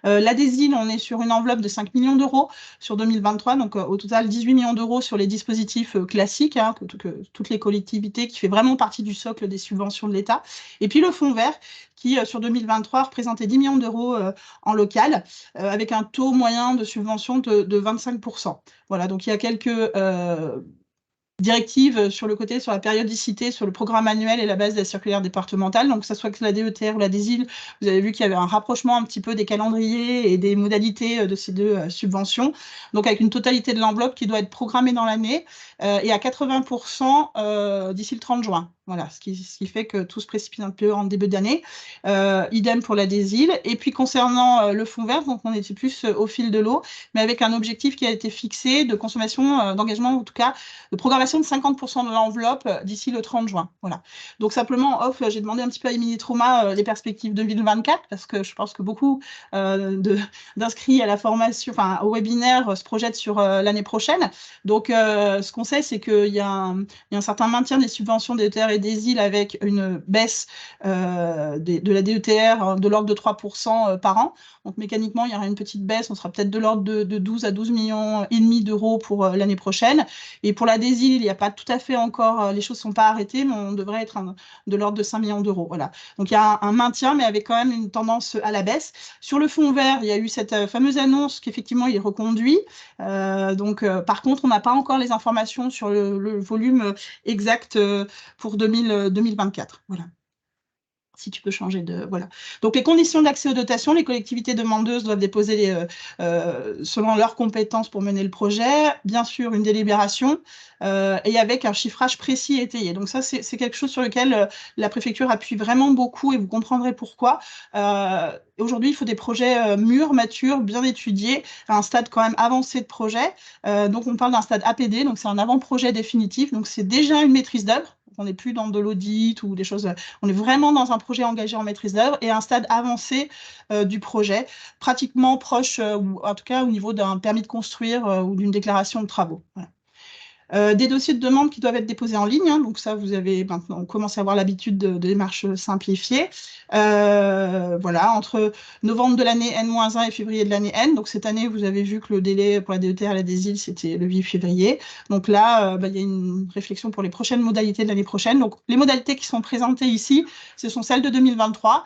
La DESIL, on est sur une enveloppe de 5 millions d'euros sur 2023, donc au total 18 millions d'euros sur les dispositifs classiques, que toutes les collectivités, qui fait vraiment partie du socle des subventions de l'État. Et puis le fonds vert, qui sur 2023 représentait 10 millions d'euros en local, avec un taux moyen de subvention de 25%. Voilà, donc il y a quelques directives sur le côté, sur la périodicité, sur le programme annuel et la base de la circulaire départementale. Donc, que ce soit que la DETR ou la DESIL, vous avez vu qu'il y avait un rapprochement un petit peu des calendriers et des modalités de ces 2 subventions. Donc, avec une totalité de l'enveloppe qui doit être programmée dans l'année et à 80% d'ici le 30 juin. Voilà, ce qui fait que tout se précipite un peu en début d'année. Idem pour la DESIL. Et puis, concernant le fonds vert, donc on était plus au fil de l'eau, mais avec un objectif qui a été fixé de consommation, d'engagement, en tout cas, de programmation de 50% de l'enveloppe d'ici le 30 juin. Voilà. Donc, simplement, off, j'ai demandé un petit peu à Émilie Trauma les perspectives 2024, parce que je pense que beaucoup d'inscrits à la formation, enfin, au webinaire se projettent sur l'année prochaine. Donc, ce qu'on sait, c'est qu'il y a un certain maintien des subventions DETR et DESIL avec une baisse de la DETR de l'ordre de 3% par an. Donc, mécaniquement, il y aura une petite baisse. On sera peut-être de l'ordre de 12 à 12 millions et demi d'euros pour l'année prochaine. Et pour la DESIL, il n'y a pas tout à fait encore, les choses ne sont pas arrêtées, mais on devrait être de l'ordre de 5 millions d'euros. Voilà. Donc, il y a un maintien, mais avec quand même une tendance à la baisse. Sur le fonds vert, il y a eu cette fameuse annonce qu'effectivement, il est reconduit. Par contre, on n'a pas encore les informations sur le volume exact pour 2024. Voilà. Si tu peux changer de... Voilà. Donc, les conditions d'accès aux dotations, les collectivités demandeuses doivent déposer selon leurs compétences pour mener le projet. Bien sûr, une délibération et avec un chiffrage précis et étayé. Donc, ça, c'est quelque chose sur lequel la préfecture appuie vraiment beaucoup et vous comprendrez pourquoi. Aujourd'hui, il faut des projets mûrs, matures, bien étudiés, à un stade quand même avancé de projet. Donc, on parle d'un stade APD, donc c'est un avant-projet définitif. Donc, c'est déjà une maîtrise d'œuvre. On n'est plus dans de l'audit ou des choses. On est vraiment dans un projet engagé en maîtrise d'œuvre et un stade avancé du projet, pratiquement proche, ou en tout cas au niveau d'un permis de construire ou d'une déclaration de travaux. Voilà. Des dossiers de demande qui doivent être déposés en ligne, donc ça, vous avez maintenant commencé à avoir l'habitude de démarches simplifiées. Voilà, entre novembre de l'année N-1 et février de l'année N. Donc cette année, vous avez vu que le délai pour la DETR et la DESIL, c'était le 8 février. Donc là, il y a une réflexion pour les prochaines modalités de l'année prochaine. Donc les modalités qui sont présentées ici, ce sont celles de 2023.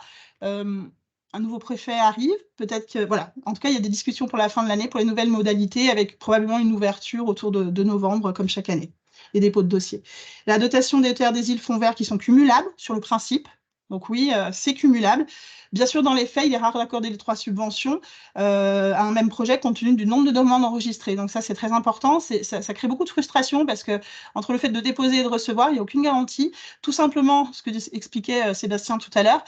Un nouveau préfet arrive, peut-être que, voilà, en tout cas, il y a des discussions pour la fin de l'année, pour les nouvelles modalités, avec probablement une ouverture autour de novembre, comme chaque année, les dépôts de dossiers. La dotation des terres des îles fonds verts qui sont cumulables sur le principe. Donc oui, c'est cumulable. Bien sûr, dans les faits, il est rare d'accorder les 3 subventions à un même projet compte tenu du nombre de demandes enregistrées. Donc ça, c'est très important. Ça crée beaucoup de frustration parce que entre le fait de déposer et de recevoir, il n'y a aucune garantie. Tout simplement, ce que expliquait Sébastien tout à l'heure,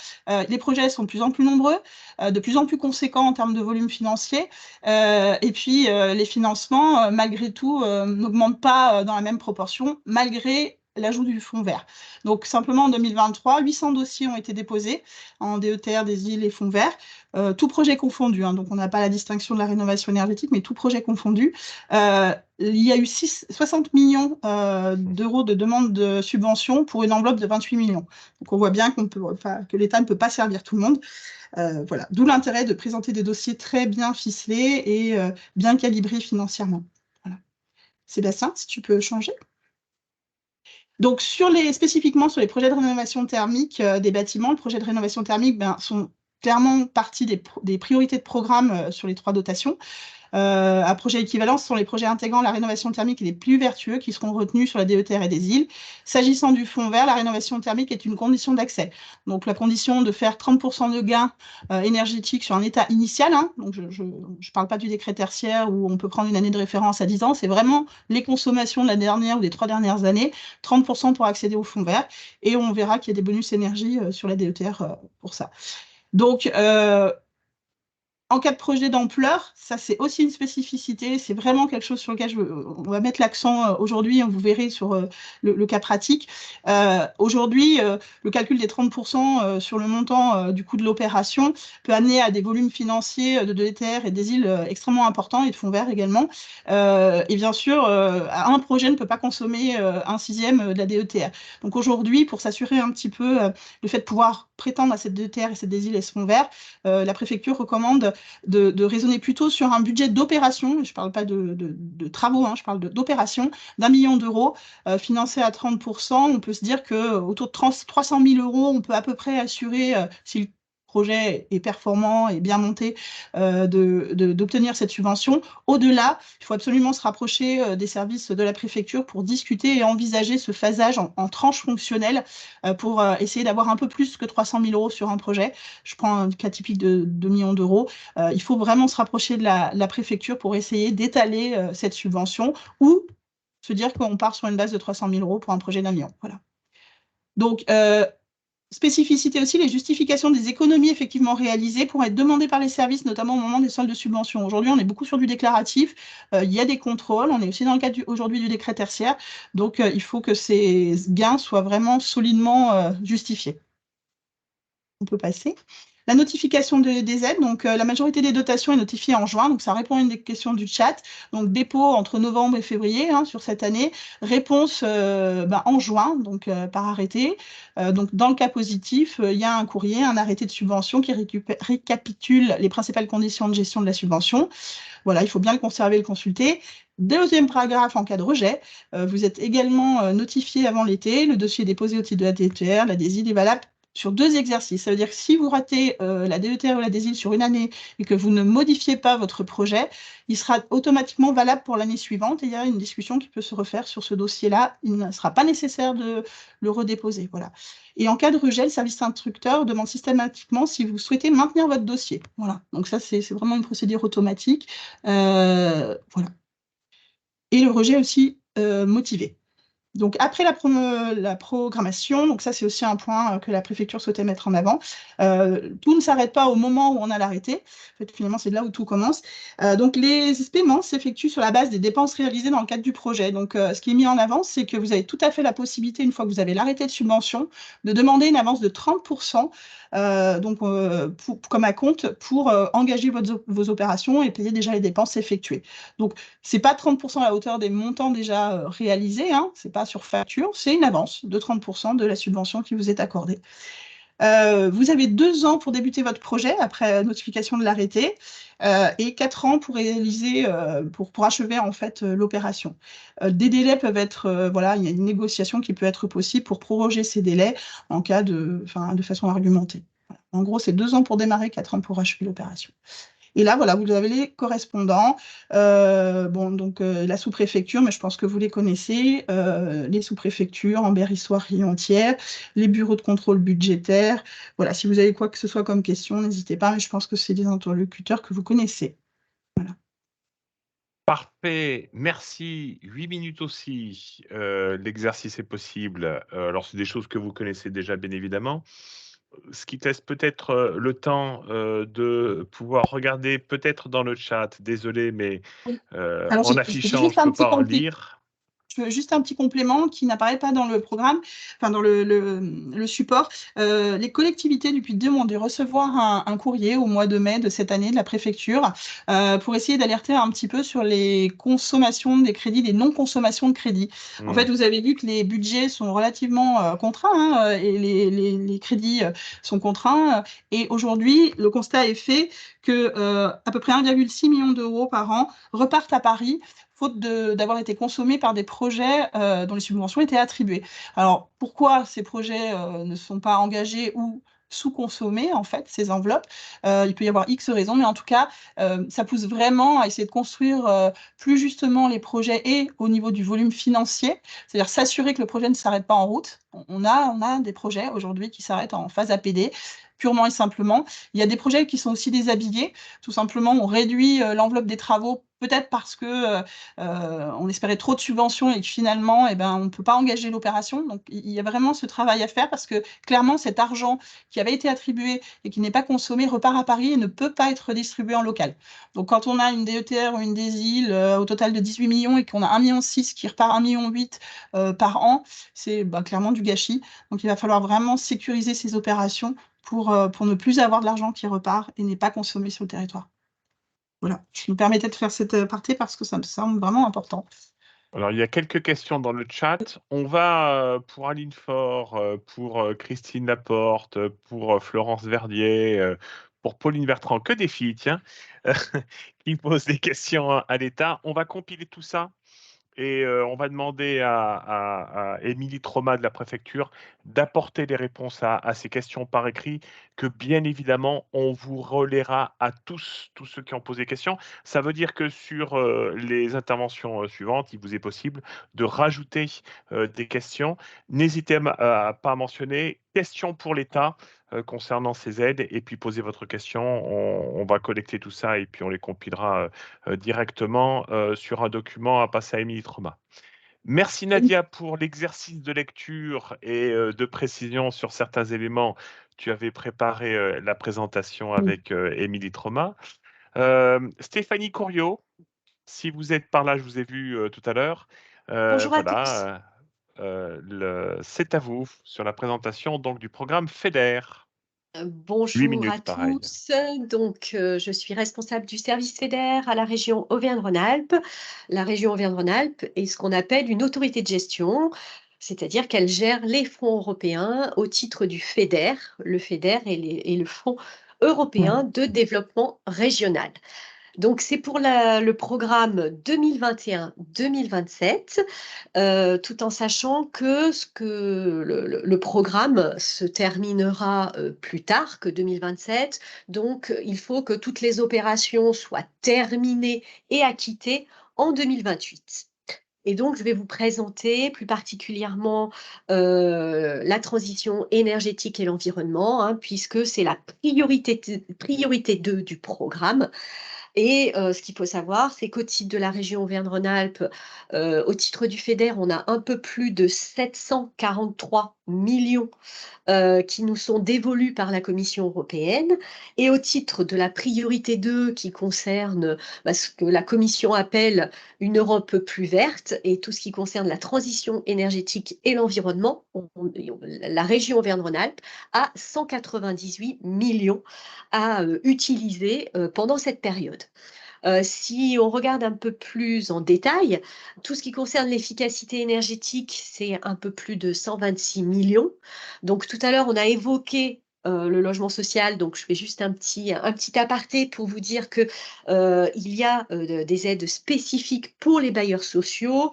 les projets sont de plus en plus nombreux, de plus en plus conséquents en termes de volume financier. Et puis, les financements, malgré tout, n'augmentent pas dans la même proportion, malgré l'ajout du fonds vert. Donc, simplement en 2023, 800 dossiers ont été déposés en DETR, des îles et fonds verts, tout projet confondu. Hein, donc, on n'a pas la distinction de la rénovation énergétique, mais tout projet confondu. Il y a eu 60 millions d'euros de demandes de subventions pour une enveloppe de 28 millions. Donc, on voit bien que l'État ne peut pas servir tout le monde. Voilà. D'où l'intérêt de présenter des dossiers très bien ficelés et bien calibrés financièrement. Voilà. Sébastien, si tu peux changer. Donc, spécifiquement sur les projets de rénovation thermique des bâtiments, le projet de rénovation thermique sont clairement partie des priorités de programme sur les 3 dotations. À projet équivalent, ce sont les projets intégrant la rénovation thermique les plus vertueux qui seront retenus sur la DETR et des îles. S'agissant du fonds vert, la rénovation thermique est une condition d'accès. Donc, la condition de faire 30% de gains énergétiques sur un état initial, hein, donc je ne parle pas du décret tertiaire où on peut prendre une année de référence à 10 ans, c'est vraiment les consommations de la dernière ou des 3 dernières années, 30% pour accéder au fonds vert, et on verra qu'il y a des bonus énergie sur la DETR pour ça. Donc, en cas de projet d'ampleur, ça c'est aussi une spécificité, c'est vraiment quelque chose sur lequel on va mettre l'accent aujourd'hui, vous verrez sur le cas pratique. Aujourd'hui, le calcul des 30% sur le montant du coût de l'opération peut amener à des volumes financiers de DETR et des îles extrêmement importants et de fonds verts également. Et bien sûr, un projet ne peut pas consommer 1/6 de la DETR. Donc aujourd'hui, pour s'assurer un petit peu le fait de pouvoir prétendre à cette DETR et cette des îles et ce fonds vert, la préfecture recommande de raisonner plutôt sur un budget d'opération, je ne parle pas de travaux, hein, je parle d'opération, d'1 million d'euros financé à 30%. On peut se dire qu'autour de 300 000 euros, on peut à peu près assurer, si le projet est performant et bien monté, d'obtenir cette subvention. Au-delà, il faut absolument se rapprocher des services de la préfecture pour discuter et envisager ce phasage en tranches fonctionnelles pour essayer d'avoir un peu plus que 300 000 euros sur un projet. Je prends un cas typique de 2 millions d'euros. Il faut vraiment se rapprocher de la préfecture pour essayer d'étaler cette subvention ou se dire qu'on part sur une base de 300 000 euros pour un projet d'1 million. Voilà. Donc, spécificité aussi, les justifications des économies effectivement réalisées pourraient être demandées par les services, notamment au moment des soldes de subventions. Aujourd'hui, on est beaucoup sur du déclaratif, il y a des contrôles, on est aussi dans le cadre aujourd'hui du décret tertiaire, donc il faut que ces gains soient vraiment solidement justifiés. On peut passer. La notification des aides, donc la majorité des dotations est notifiée en juin, donc ça répond à une des questions du chat. Donc dépôt entre novembre et février sur cette année, réponse en juin, donc par arrêté. Donc dans le cas positif, il y a un courrier, un arrêté de subvention qui récapitule les principales conditions de gestion de la subvention. Voilà, il faut bien le conserver et le consulter. Deuxième paragraphe, en cas de rejet, vous êtes également notifié avant l'été. Le dossier est déposé au titre de la DETR, la DESIL est valable sur 2 exercices. Ça veut dire que si vous ratez la DETR ou la DESIL sur une année et que vous ne modifiez pas votre projet, il sera automatiquement valable pour l'année suivante et il y a une discussion qui peut se refaire sur ce dossier-là. Il ne sera pas nécessaire de le redéposer. Voilà. Et en cas de rejet, le service instructeur demande systématiquement si vous souhaitez maintenir votre dossier. Voilà. Donc ça, c'est vraiment une procédure automatique. Voilà. Et le rejet aussi motivé. Donc, après la programmation, donc ça, c'est aussi un point que la préfecture souhaitait mettre en avant. Tout ne s'arrête pas au moment où on a l'arrêté. En fait, finalement, c'est là où tout commence. Donc, les paiements s'effectuent sur la base des dépenses réalisées dans le cadre du projet. Donc, ce qui est mis en avant, c'est que vous avez tout à fait la possibilité, une fois que vous avez l'arrêté de subvention, de demander une avance de 30%, comme à compte pour engager vos opérations et payer déjà les dépenses effectuées. Donc, ce n'est pas 30% à la hauteur des montants déjà réalisés, ce n'est pas sur facture, c'est une avance de 30% de la subvention qui vous est accordée. Vous avez 2 ans pour débuter votre projet après notification de l'arrêté et 4 ans pour réaliser, pour achever en fait l'opération. Des délais peuvent être, voilà, il y a une négociation qui peut être possible pour proroger ces délais en cas de façon argumentée. Voilà. En gros, c'est 2 ans pour démarrer, 4 ans pour achever l'opération. Et là, voilà, vous avez les correspondants. La sous-préfecture, mais je pense que vous les connaissez, les sous-préfectures, Ambert-Issoire, Riom-Thiers, les bureaux de contrôle budgétaire. Voilà, si vous avez quoi que ce soit comme question, n'hésitez pas, mais je pense que c'est des interlocuteurs que vous connaissez. Voilà. Parfait, merci. 8 minutes aussi. L'exercice est possible. Alors, c'est des choses que vous connaissez déjà, bien évidemment. Ce qui te laisse peut-être le temps de pouvoir regarder peut-être dans le chat, désolé, mais Oui. Alors, en j'ai affichant, juste je ne un peux petit pas complément. lire. Juste un petit complément qui n'apparaît pas dans le programme, enfin dans le support. Les collectivités, depuis 2 mois, ont dû recevoir un courrier au mois de mai de cette année de la préfecture pour essayer d'alerter un petit peu sur les consommations des crédits, les non-consommations de crédits. En fait, vous avez vu que les budgets sont relativement contraints et les crédits sont contraints. Et aujourd'hui, le constat est fait que à peu près 1,6 million d'euros par an repartent à Paris faute d'avoir été consommés par des projets dont les subventions étaient attribuées. Alors, pourquoi ces projets ne sont pas engagés ou sous-consommés, en fait, ces enveloppes? Il peut y avoir X raisons, mais en tout cas, ça pousse vraiment à essayer de construire plus justement les projets et au niveau du volume financier, c'est-à-dire s'assurer que le projet ne s'arrête pas en route. On a des projets aujourd'hui qui s'arrêtent en phase APD, purement et simplement. Il y a des projets qui sont aussi déshabillés. Tout simplement, on réduit l'enveloppe des travaux, peut-être parce que on espérait trop de subventions et que finalement, on ne peut pas engager l'opération. Donc, il y a vraiment ce travail à faire parce que clairement, cet argent qui avait été attribué et qui n'est pas consommé repart à Paris et ne peut pas être distribué en local. Donc, quand on a une DETR ou une DSIL au total de 18 millions et qu'on a 1,6 million qui repart 1,8 million par an, c'est clairement du gâchis. Donc, il va falloir vraiment sécuriser ces opérations pour ne plus avoir de l'argent qui repart et n'est pas consommé sur le territoire. Voilà, je me permettais de faire cette aparté parce que ça me semble vraiment important. Alors, il y a quelques questions dans le chat. On va pour Aline Faure, pour Christine Laporte, pour Florence Verdier, pour Pauline Bertrand, que des filles, tiens, qui posent des questions à l'État. On va compiler tout ça et on va demander à Émilie Troma de la préfecture d'apporter des réponses à ces questions par écrit, que bien évidemment, on vous relaiera à tous ceux qui ont posé questions. Ça veut dire que sur les interventions suivantes, il vous est possible de rajouter des questions. N'hésitez pas à mentionner questions pour l'État concernant ces aides et puis posez votre question. On va collecter tout ça et puis on les compilera directement sur un document à passer à Émilie Troma. Merci Nadia pour l'exercice de lecture et de précision sur certains éléments. Tu avais préparé la présentation avec Émilie Troma. Stéphanie Couriot, si vous êtes par là, je vous ai vu tout à l'heure. Bonjour à tous. Voilà, c'est à vous sur la présentation donc, du programme FEDER. 8 Bonjour minutes, à pareil. tous. Donc, je suis responsable du service FEDER à la région Auvergne-Rhône-Alpes. La région Auvergne-Rhône-Alpes est ce qu'on appelle une autorité de gestion, c'est-à-dire qu'elle gère les fonds européens au titre du FEDER. Le FEDER est le Fonds européen de développement régional. Donc, c'est pour le programme 2021-2027, tout en sachant que le programme se terminera plus tard que 2027. Donc, il faut que toutes les opérations soient terminées et acquittées en 2028. Et donc, je vais vous présenter plus particulièrement la transition énergétique et l'environnement, puisque c'est la priorité 2 du programme. Et ce qu'il faut savoir, c'est qu'au titre de la région Auvergne-Rhône-Alpes, au titre du FEDER, on a un peu plus de 743 millions qui nous sont dévolus par la Commission européenne. Et au titre de la priorité 2, qui concerne ce que la Commission appelle une Europe plus verte, et tout ce qui concerne la transition énergétique et l'environnement, la région Auvergne-Rhône-Alpes a 198 millions à utiliser pendant cette période. Si on regarde un peu plus en détail, tout ce qui concerne l'efficacité énergétique, c'est un peu plus de 126 millions. Donc tout à l'heure, on a évoqué le logement social, donc je fais juste un petit aparté pour vous dire que il y a des aides spécifiques pour les bailleurs sociaux.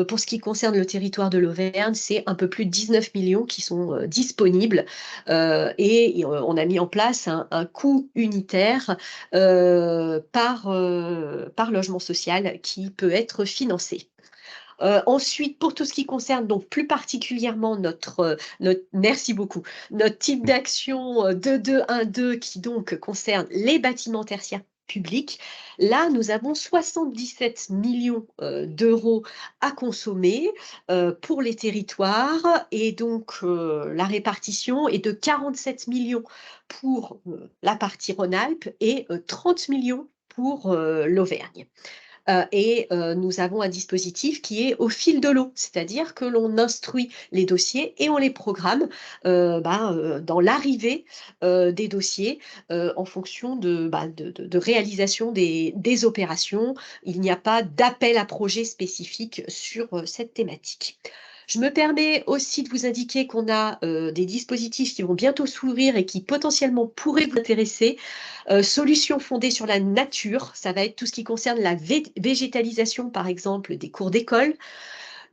Pour ce qui concerne le territoire de l'Auvergne, c'est un peu plus de 19 millions qui sont disponibles et on a mis en place un coût unitaire par logement social qui peut être financé. Ensuite, pour tout ce qui concerne donc plus particulièrement merci beaucoup, notre type d'action 2212 qui donc concerne les bâtiments tertiaires publics, là nous avons 77 millions d'euros à consommer pour les territoires et donc la répartition est de 47 millions pour la partie Rhône-Alpes et 30 millions pour l'Auvergne. Nous avons un dispositif qui est au fil de l'eau, c'est-à-dire que l'on instruit les dossiers et on les programme dans l'arrivée des dossiers en fonction de réalisation des opérations. Il n'y a pas d'appel à projet spécifique sur cette thématique. Je me permets aussi de vous indiquer qu'on a des dispositifs qui vont bientôt s'ouvrir et qui potentiellement pourraient vous intéresser. Solutions fondées sur la nature, ça va être tout ce qui concerne la végétalisation, par exemple, des cours d'école.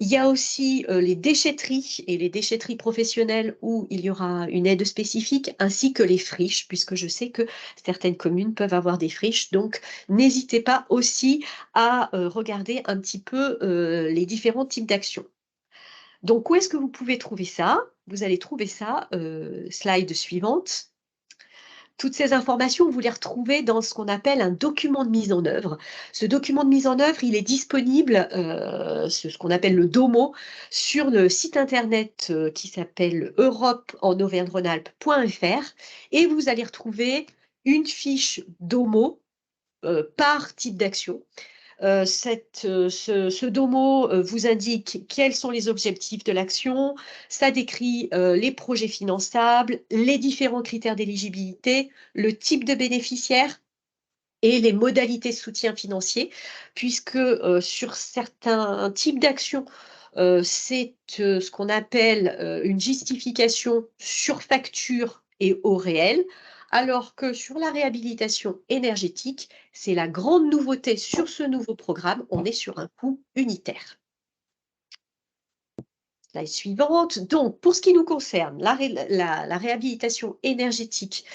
Il y a aussi les déchetteries et les déchetteries professionnelles où il y aura une aide spécifique, ainsi que les friches, puisque je sais que certaines communes peuvent avoir des friches. Donc, n'hésitez pas aussi à regarder un petit peu les différents types d'actions. Donc, où est-ce que vous pouvez trouver ça? Vous allez trouver ça, slide suivante. Toutes ces informations, vous les retrouvez dans ce qu'on appelle un document de mise en œuvre. Ce document de mise en œuvre, il est disponible, ce qu'on appelle le DOMO, sur le site internet qui s'appelle europe-en-auvergne-rhône-alpes.fr et vous allez retrouver une fiche DOMO par type d'action. Ce DOMO vous indique quels sont les objectifs de l'action, ça décrit les projets finançables, les différents critères d'éligibilité, le type de bénéficiaire et les modalités de soutien financier, puisque sur certains types d'actions, c'est ce qu'on appelle une justification sur facture et au réel, alors que sur la réhabilitation énergétique, c'est la grande nouveauté sur ce nouveau programme, on est sur un coût unitaire. Slide suivante. Donc, pour ce qui nous concerne, la réhabilitation énergétique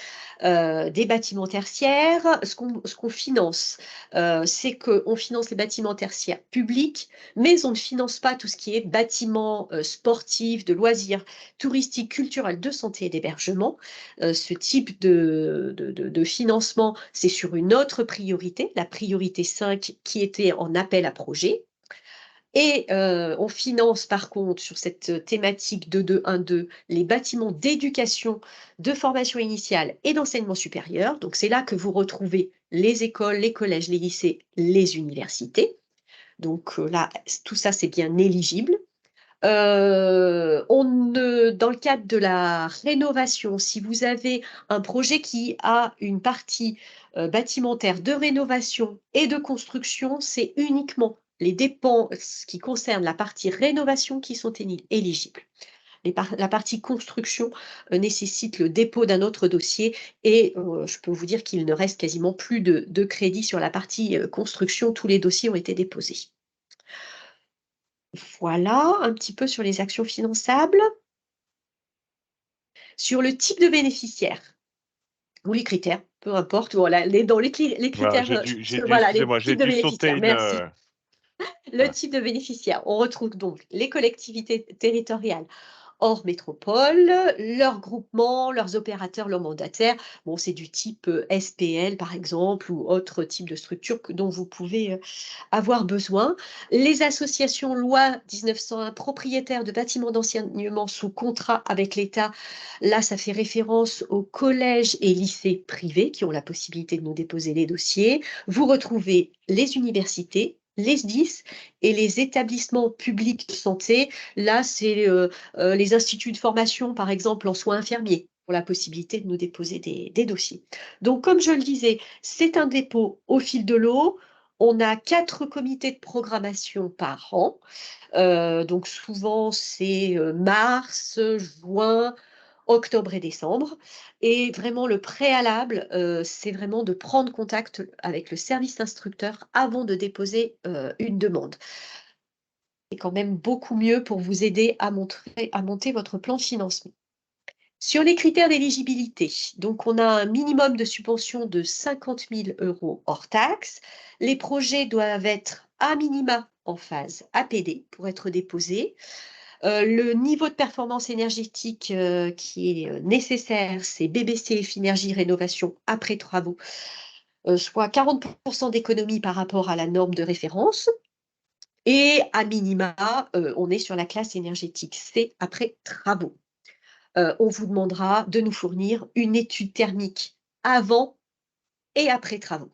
des bâtiments tertiaires, ce qu'on finance, c'est qu'on finance les bâtiments tertiaires publics, mais on ne finance pas tout ce qui est bâtiments sportifs, de loisirs, touristiques, culturels, de santé et d'hébergement. Ce type de financement, c'est sur une autre priorité, la priorité 5, qui était en appel à projet. Et on finance par contre sur cette thématique 2.2.1.2 les bâtiments d'éducation, de formation initiale et d'enseignement supérieur. Donc c'est là que vous retrouvez les écoles, les collèges, les lycées, les universités. Donc là, tout ça c'est bien éligible. Dans le cadre de la rénovation, si vous avez un projet qui a une partie bâtimentaire de rénovation et de construction, c'est uniquement les dépenses qui concernent la partie rénovation qui sont éligibles. La partie construction nécessite le dépôt d'un autre dossier et je peux vous dire qu'il ne reste quasiment plus de crédit sur la partie construction. Tous les dossiers ont été déposés. Voilà, un petit peu sur les actions finançables. Sur le type de bénéficiaire ou les critères, peu importe, voilà, dans les critères, voilà, excusez-moi, j'ai dû sauter une... Merci. Le type de bénéficiaire, on retrouve donc les collectivités territoriales hors métropole, leurs groupements, leurs opérateurs, leurs mandataires. Bon, c'est du type SPL, par exemple, ou autre type de structure dont vous pouvez avoir besoin. Les associations loi 1901 propriétaires de bâtiments d'enseignement sous contrat avec l'État, là, ça fait référence aux collèges et lycées privés qui ont la possibilité de nous déposer les dossiers. Vous retrouvez les universités, les SDIS et les établissements publics de santé. Là, c'est les instituts de formation, par exemple, en soins infirmiers, pour la possibilité de nous déposer des dossiers. Donc, comme je le disais, c'est un dépôt au fil de l'eau. On a 4 comités de programmation par an. Donc, souvent, c'est mars, juin, octobre et décembre. Et vraiment, le préalable, c'est vraiment de prendre contact avec le service instructeur avant de déposer une demande. C'est quand même beaucoup mieux pour vous aider à monter votre plan de financement. Sur les critères d'éligibilité, donc on a un minimum de subvention de 50 000 € hors taxe. Les projets doivent être à minima en phase APD pour être déposés. Le niveau de performance énergétique qui est nécessaire, c'est BBC Finergie Rénovation après travaux, soit 40% d'économie par rapport à la norme de référence. Et à minima, on est sur la classe énergétique C après travaux. On vous demandera de nous fournir une étude thermique avant et après travaux.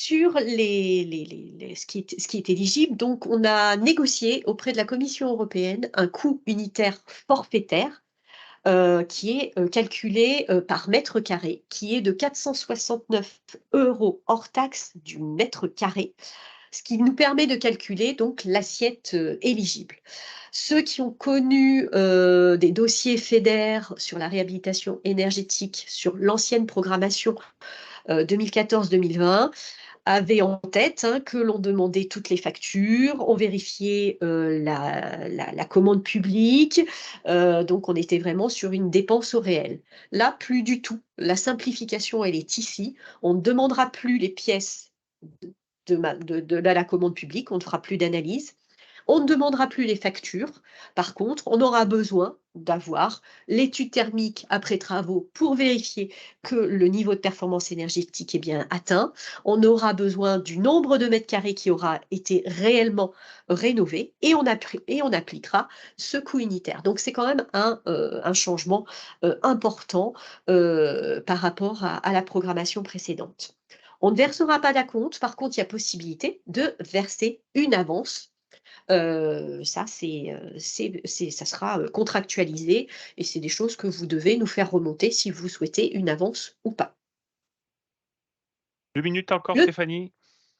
sur ce qui est éligible, donc on a négocié auprès de la Commission européenne un coût unitaire forfaitaire qui est calculé par mètre carré, qui est de 469 € hors taxe du mètre carré, ce qui nous permet de calculer donc l'assiette éligible. Ceux qui ont connu des dossiers FEDER sur la réhabilitation énergétique sur l'ancienne programmation 2014-2020 avaient en tête que l'on demandait toutes les factures, on vérifiait la commande publique, donc on était vraiment sur une dépense au réel. Là, plus du tout. La simplification, elle est ici. On ne demandera plus les pièces de la commande publique, on ne fera plus d'analyse. On ne demandera plus les factures. Par contre, on aura besoin d'avoir l'étude thermique après travaux pour vérifier que le niveau de performance énergétique est bien atteint. On aura besoin du nombre de mètres carrés qui aura été réellement rénové et on appliquera ce coût unitaire. Donc, c'est quand même un changement important par rapport à la programmation précédente. On ne versera pas d'acompte. Par contre, il y a possibilité de verser une avance. Ça sera contractualisé et c'est des choses que vous devez nous faire remonter si vous souhaitez une avance ou pas. 2 minutes encore, Stéphanie.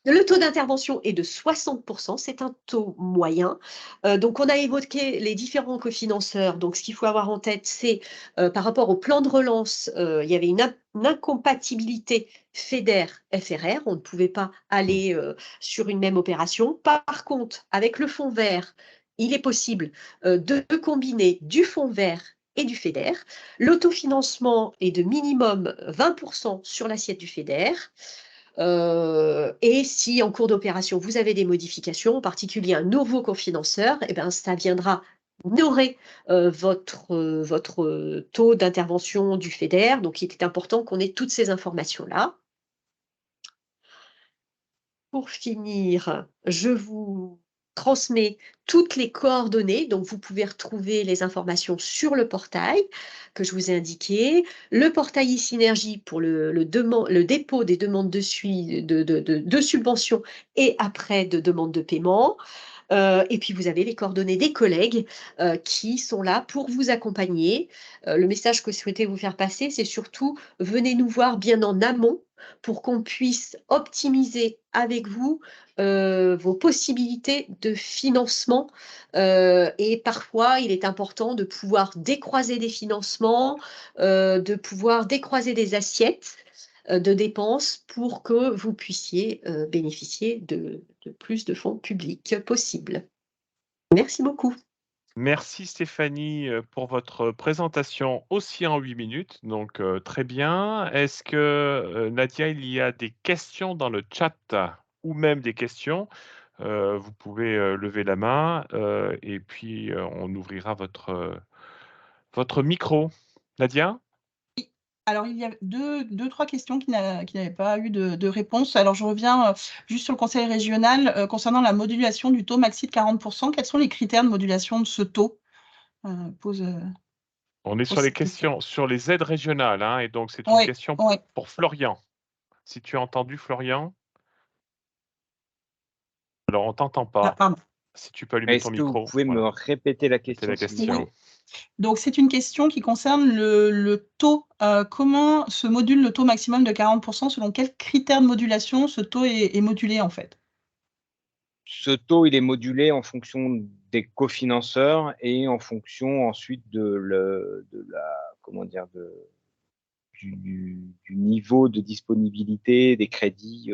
Le taux d'intervention est de 60%, c'est un taux moyen. Donc, on a évoqué les différents cofinanceurs. Donc, ce qu'il faut avoir en tête, c'est par rapport au plan de relance, il y avait une incompatibilité FEDER-FRR. On ne pouvait pas aller sur une même opération. Par contre, avec le fonds vert, il est possible de combiner du fonds vert et du FEDER. L'autofinancement est de minimum 20% sur l'assiette du FEDER. Et si en cours d'opération, vous avez des modifications, en particulier un nouveau cofinanceur, eh bien, ça viendra minorer votre taux d'intervention du FEDER. Donc, il est important qu'on ait toutes ces informations-là. Pour finir, je vous transmets toutes les coordonnées, donc vous pouvez retrouver les informations sur le portail que je vous ai indiqué, le portail e-Synergie pour le dépôt des demandes de subventions et après de demandes de paiement. Et puis, vous avez les coordonnées des collègues qui sont là pour vous accompagner. Le message que je souhaitais vous faire passer, c'est surtout venez nous voir bien en amont pour qu'on puisse optimiser avec vous vos possibilités de financement. Et parfois, il est important de pouvoir décroiser des financements, de pouvoir décroiser des assiettes de dépenses pour que vous puissiez bénéficier de plus de fonds publics possibles. Merci beaucoup. Merci Stéphanie pour votre présentation aussi en 8 minutes, donc très bien. Est-ce que Nadia, il y a des questions dans le chat ou même des questions? Vous pouvez lever la main et puis on ouvrira votre micro. Nadia? Alors, il y a deux, trois questions qui n'avaient pas eu de réponse. Alors, je reviens juste sur le conseil régional concernant la modulation du taux maxi de 40%. Quels sont les critères de modulation de ce taux? On est sur les questions, sur les aides régionales, hein, et donc c'est une question pour Florian. Si tu as entendu, Florian? Alors, on ne t'entend pas. Si tu peux allumer ton micro. Est-ce que vous pouvez me répéter la question? Oui. Donc, c'est une question qui concerne le taux. Comment se module le taux maximum de 40%? Selon quels critères de modulation ce taux est modulé, en fait? Ce taux, il est modulé en fonction des cofinanceurs et en fonction ensuite du niveau de disponibilité des crédits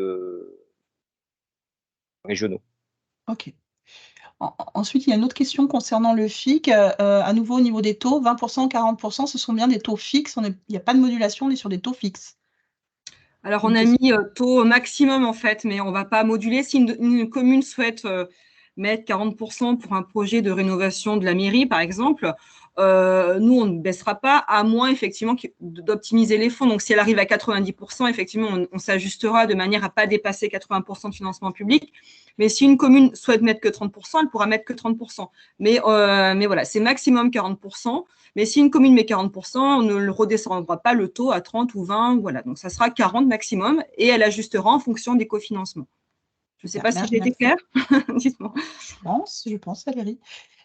régionaux. OK. Ensuite, il y a une autre question concernant le FIC. À nouveau, au niveau des taux, 20%, 40%, ce sont bien des taux fixes. Il n'y a pas de modulation, on est sur des taux fixes. Alors, on a mis taux maximum, en fait, mais on ne va pas moduler. Si une commune souhaite mettre 40% pour un projet de rénovation de la mairie, par exemple, nous, on ne baissera pas, à moins effectivement d'optimiser les fonds. Donc, si elle arrive à 90%, effectivement, on s'ajustera de manière à ne pas dépasser 80% de financement public. Mais si une commune souhaite mettre que 30%, elle pourra mettre que 30%. Mais voilà, c'est maximum 40%. Mais si une commune met 40%, on ne le redescendra pas le taux à 30 ou 20. Voilà, donc ça sera 40 maximum et elle ajustera en fonction des cofinancements. Je ne sais pas si j'ai été claire. Dites-moi. Je pense, Valérie.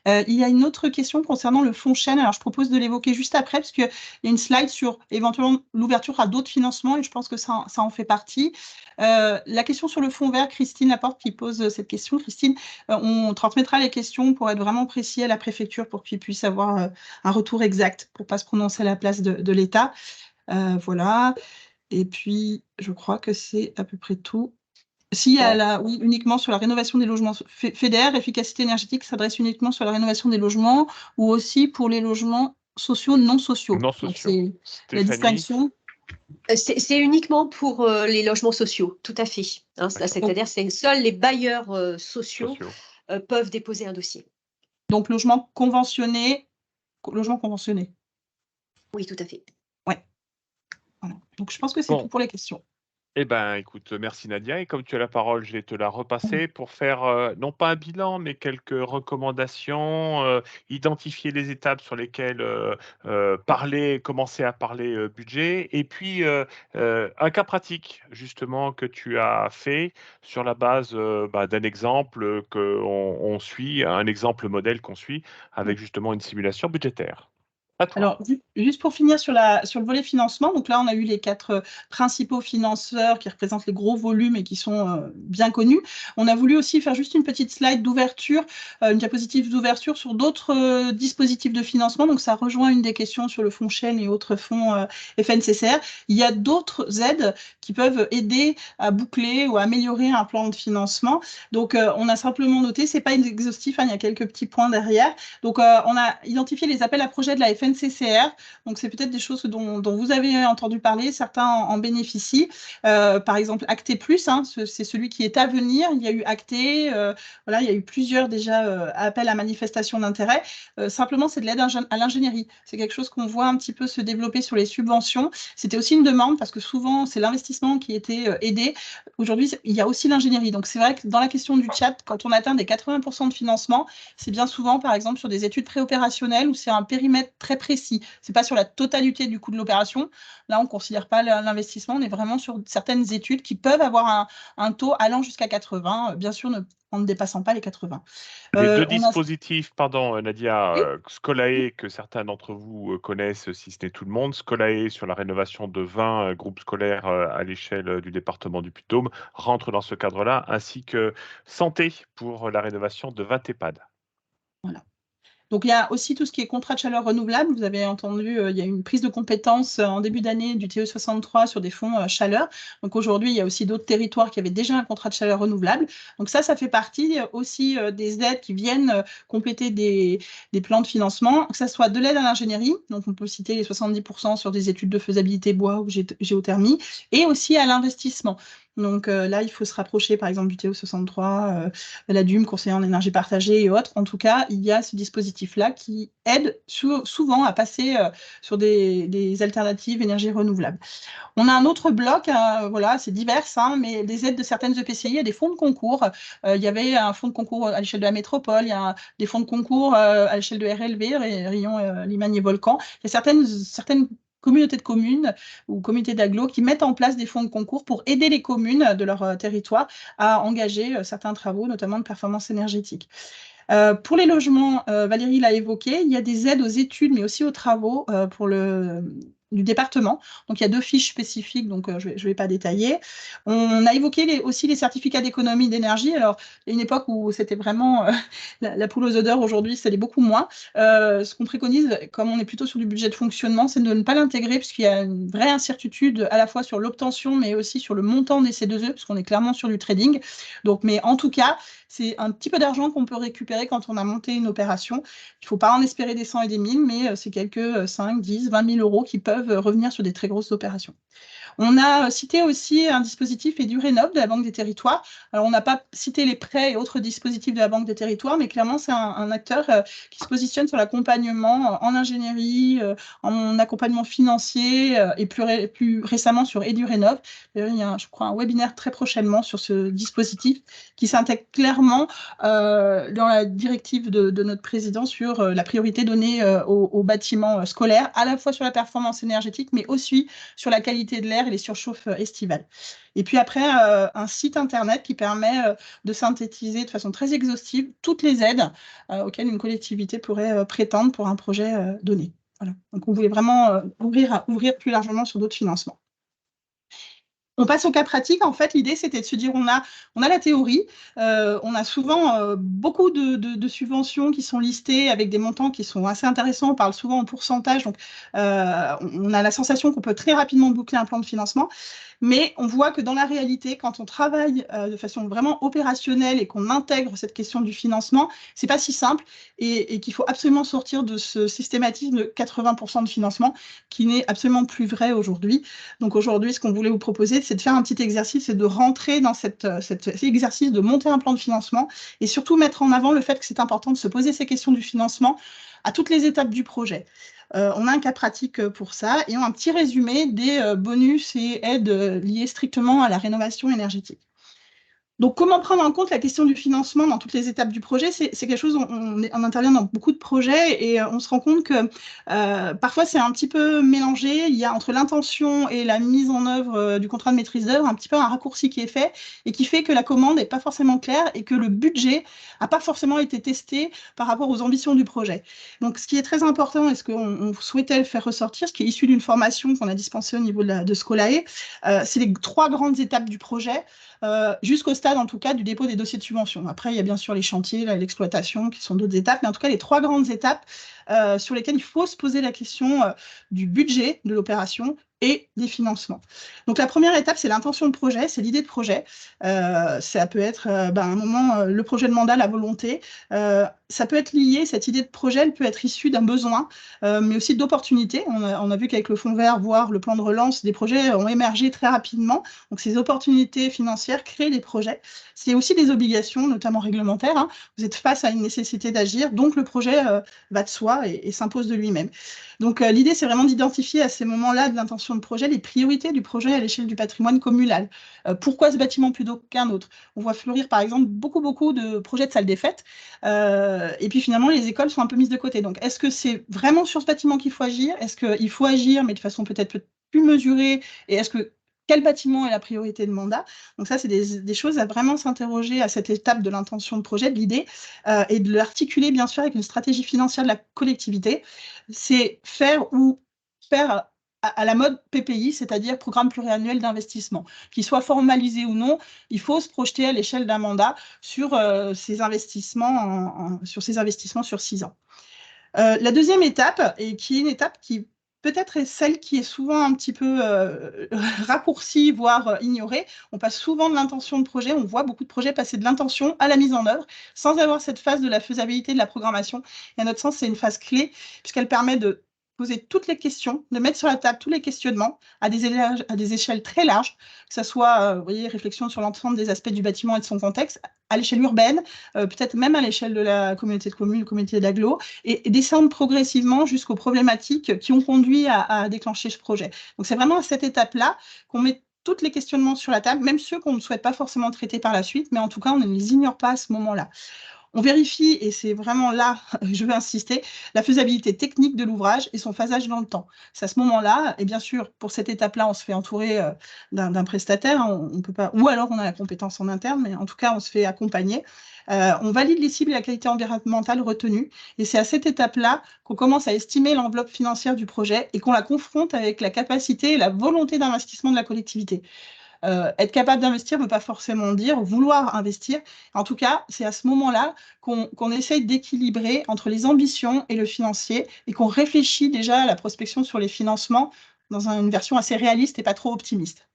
Il y a une autre question concernant le fonds Chêne. Alors, je propose de l'évoquer juste après, parce qu'il y a une slide sur éventuellement l'ouverture à d'autres financements, et je pense que ça en fait partie. La question sur le fonds vert, Christine Laporte qui pose cette question. Christine, on transmettra les questions pour être vraiment précis à la préfecture, pour qu'ils puissent avoir un retour exact, pour ne pas se prononcer à la place de l'État. Voilà. Et puis, je crois que c'est à peu près tout. Si, oui, uniquement sur la rénovation des logements. FEDER, efficacité énergétique, s'adresse uniquement sur la rénovation des logements ou aussi pour les logements sociaux, non sociaux. Non sociaux. Donc, c'est la distinction. C'est uniquement pour les logements sociaux, tout à fait. Hein, c'est-à-dire que seuls les bailleurs sociaux peuvent déposer un dossier. Donc, logement conventionné. Oui, tout à fait. Ouais. Voilà. Donc, je pense que c'est tout pour les questions. Eh bien, écoute, merci Nadia. Et comme tu as la parole, je vais te la repasser pour faire, non pas un bilan, mais quelques recommandations, identifier les étapes sur lesquelles commencer à parler budget. Et puis, un cas pratique, justement, que tu as fait sur la base d'un exemple qu'on suit, un exemple modèle qu'on suit, avec justement une simulation budgétaire. Alors, juste pour finir sur le volet financement, donc là, on a eu les 4 principaux financeurs qui représentent les gros volumes et qui sont bien connus. On a voulu aussi faire juste une petite slide d'ouverture, une diapositive d'ouverture sur d'autres dispositifs de financement. Donc, ça rejoint une des questions sur le fonds Chêne et autres fonds FNCCR. Il y a d'autres aides qui peuvent aider à boucler ou à améliorer un plan de financement. Donc, on a simplement noté, ce n'est pas exhaustif, hein, il y a quelques petits points derrière. Donc, on a identifié les appels à projets de la FNCCR. Donc, c'est peut-être des choses dont vous avez entendu parler, certains en bénéficient. Par exemple, Acté Plus, hein, c'est celui qui est à venir. Il y a eu Acté, voilà, il y a eu plusieurs déjà appels à manifestation d'intérêt. Simplement, c'est de l'aide à l'ingénierie. C'est quelque chose qu'on voit un petit peu se développer sur les subventions. C'était aussi une demande parce que souvent, c'est l'investissement qui était aidé. Aujourd'hui, il y a aussi l'ingénierie. Donc, c'est vrai que dans la question du chat, quand on atteint des 80% de financement, c'est bien souvent, par exemple, sur des études préopérationnelles où c'est un périmètre très précis. Ce n'est pas sur la totalité du coût de l'opération. Là, on ne considère pas l'investissement. On est vraiment sur certaines études qui peuvent avoir un taux allant jusqu'à 80, bien sûr, en ne dépassant pas les 80. Les deux dispositifs, pardon Nadia, Scolae, que certains d'entre vous connaissent, si ce n'est tout le monde, Scolae sur la rénovation de 20 groupes scolaires à l'échelle du département du Puy-de-Dôme, rentre dans ce cadre-là, ainsi que Santé pour la rénovation de 20 EHPAD. Voilà. Donc, il y a aussi tout ce qui est contrat de chaleur renouvelable. Vous avez entendu, il y a une prise de compétence en début d'année du TE 63 sur des fonds chaleur. Donc, aujourd'hui, il y a aussi d'autres territoires qui avaient déjà un contrat de chaleur renouvelable. Donc, ça fait partie aussi des aides qui viennent compléter des plans de financement, que ce soit de l'aide à l'ingénierie. Donc, on peut citer les 70% sur des études de faisabilité bois ou géothermie, et aussi à l'investissement. Donc là, il faut se rapprocher, par exemple, du TO 63, la DUM, conseiller en énergie partagée et autres. En tout cas, il y a ce dispositif-là qui aide souvent à passer sur des alternatives énergie renouvelable. On a un autre bloc, voilà, c'est divers, hein, mais des aides de certaines EPCI, il y a des fonds de concours. Il y avait un fonds de concours à l'échelle de la métropole, il y a des fonds de concours à l'échelle de RLV, Rion, Limagne et Volcan. Il y a certaines communautés de communes ou communautés d'agglos qui mettent en place des fonds de concours pour aider les communes de leur territoire à engager certains travaux, notamment de performance énergétique. Pour les logements, Valérie l'a évoqué, il y a des aides aux études, mais aussi aux travaux du département. Donc, il y a 2 fiches spécifiques, donc je ne vais pas détailler. On a évoqué aussi les certificats d'économie d'énergie. Alors, il y a une époque où c'était vraiment la poule aux odeurs. Aujourd'hui, ça l'est beaucoup moins. Ce qu'on préconise, comme on est plutôt sur du budget de fonctionnement, c'est de ne pas l'intégrer, puisqu'il y a une vraie incertitude à la fois sur l'obtention, mais aussi sur le montant des C2E, puisqu'on est clairement sur du trading. Donc, mais en tout cas, c'est un petit peu d'argent qu'on peut récupérer quand on a monté une opération. Il ne faut pas en espérer des 100 et des 1000, mais c'est quelques 5, 10, 20 000 euros qui peuvent revenir sur des très grosses opérations. On a cité aussi un dispositif EduRénov de la Banque des Territoires. Alors, on n'a pas cité les prêts et autres dispositifs de la Banque des Territoires, mais clairement, c'est un acteur qui se positionne sur l'accompagnement en ingénierie, en accompagnement financier et plus récemment sur EduRénov. Il y a, je crois, un webinaire très prochainement sur ce dispositif qui s'intègre clairement dans la directive de notre président sur la priorité donnée aux bâtiments scolaires, à la fois sur la performance énergétique, mais aussi sur la qualité de l'air et les surchauffes estivales. Et puis après, un site internet qui permet de synthétiser de façon très exhaustive toutes les aides auxquelles une collectivité pourrait prétendre pour un projet donné. Voilà. Donc on voulait vraiment ouvrir plus largement sur d'autres financements. On passe au cas pratique. En fait, l'idée, c'était de se dire, on a la théorie, on a souvent beaucoup de subventions qui sont listées avec des montants qui sont assez intéressants. On parle souvent en pourcentage, donc on a la sensation qu'on peut très rapidement boucler un plan de financement. Mais on voit que dans la réalité, quand on travaille de façon vraiment opérationnelle et qu'on intègre cette question du financement, c'est pas si simple et qu'il faut absolument sortir de ce systématisme de 80% de financement qui n'est absolument plus vrai aujourd'hui. Donc aujourd'hui, ce qu'on voulait vous proposer, c'est de faire un petit exercice et de rentrer dans cet exercice de monter un plan de financement et surtout mettre en avant le fait que c'est important de se poser ces questions du financement à toutes les étapes du projet. On a un cas pratique pour ça et on a un petit résumé des bonus et aides liées strictement à la rénovation énergétique. Donc, comment prendre en compte la question du financement dans toutes les étapes du projet? C'est quelque chose, on intervient dans beaucoup de projets et on se rend compte que parfois c'est un petit peu mélangé. Il y a entre l'intention et la mise en œuvre du contrat de maîtrise d'œuvre un petit peu un raccourci qui est fait et qui fait que la commande n'est pas forcément claire et que le budget n'a pas forcément été testé par rapport aux ambitions du projet. Donc, ce qui est très important et ce qu'on souhaitait le faire ressortir, ce qui est issu d'une formation qu'on a dispensée au niveau de Scolae, c'est les 3 grandes étapes du projet. Jusqu'au stade, en tout cas, du dépôt des dossiers de subvention. Après, il y a bien sûr les chantiers, l'exploitation, qui sont d'autres étapes, mais en tout cas, les 3 grandes étapes sur lesquelles il faut se poser la question du budget de l'opération et des financements. Donc, la première étape, c'est l'intention de projet, c'est l'idée de projet. Ça peut être, à un moment, le projet de mandat, la volonté. Ça peut être lié, cette idée de projet, elle peut être issue d'un besoin, mais aussi d'opportunités. On a vu qu'avec le Fonds vert, voire le plan de relance, des projets ont émergé très rapidement. Donc, ces opportunités financières créent des projets. C'est aussi des obligations, notamment réglementaires. Hein. Vous êtes face à une nécessité d'agir, donc le projet va de soi et s'impose de lui-même. Donc, l'idée, c'est vraiment d'identifier à ces moments-là de l'intention de projet les priorités du projet à l'échelle du patrimoine communal. Pourquoi ce bâtiment plutôt qu'un autre? On voit fleurir, par exemple, beaucoup de projets de salles des fêtes. Et puis, finalement, les écoles sont un peu mises de côté. Donc, est-ce que c'est vraiment sur ce bâtiment qu'il faut agir? Est-ce qu'il faut agir, mais de façon peut-être plus mesurée? Et est-ce que quel bâtiment est la priorité de mandat? Donc ça, c'est des choses à vraiment s'interroger à cette étape de l'intention de projet, de l'idée, et de l'articuler, bien sûr, avec une stratégie financière de la collectivité. C'est faire à la mode PPI, c'est-à-dire programme pluriannuel d'investissement. Qu'il soit formalisé ou non, il faut se projeter à l'échelle d'un mandat sur ces investissements sur 6 ans. La deuxième étape, et qui est une étape qui peut-être est celle qui est souvent un petit peu raccourcie, voire ignorée. On passe souvent de l'intention de projet, on voit beaucoup de projets passer de l'intention à la mise en œuvre, sans avoir cette phase de la faisabilité, de la programmation. Et à notre sens, c'est une phase clé, puisqu'elle permet de poser toutes les questions, de mettre sur la table tous les questionnements à des échelles très larges, que ce soit, vous voyez, réflexion sur l'ensemble des aspects du bâtiment et de son contexte, à l'échelle urbaine, peut-être même à l'échelle de la communauté de communes, communauté d'agglo, et descendre progressivement jusqu'aux problématiques qui ont conduit à déclencher ce projet. Donc, c'est vraiment à cette étape-là qu'on met tous les questionnements sur la table, même ceux qu'on ne souhaite pas forcément traiter par la suite, mais en tout cas, on ne les ignore pas à ce moment-là. On vérifie, et c'est vraiment là, je veux insister, la faisabilité technique de l'ouvrage et son phasage dans le temps. C'est à ce moment-là, et bien sûr, pour cette étape-là, on se fait entourer d'un prestataire, hein, on peut pas, ou alors on a la compétence en interne, mais en tout cas, on se fait accompagner. On valide les cibles et la qualité environnementale retenue, et c'est à cette étape-là qu'on commence à estimer l'enveloppe financière du projet et qu'on la confronte avec la capacité et la volonté d'investissement de la collectivité. Être capable d'investir ne veut pas forcément dire vouloir investir. En tout cas, c'est à ce moment-là qu'on essaye d'équilibrer entre les ambitions et le financier et qu'on réfléchit déjà à la prospection sur les financements dans une version assez réaliste et pas trop optimiste.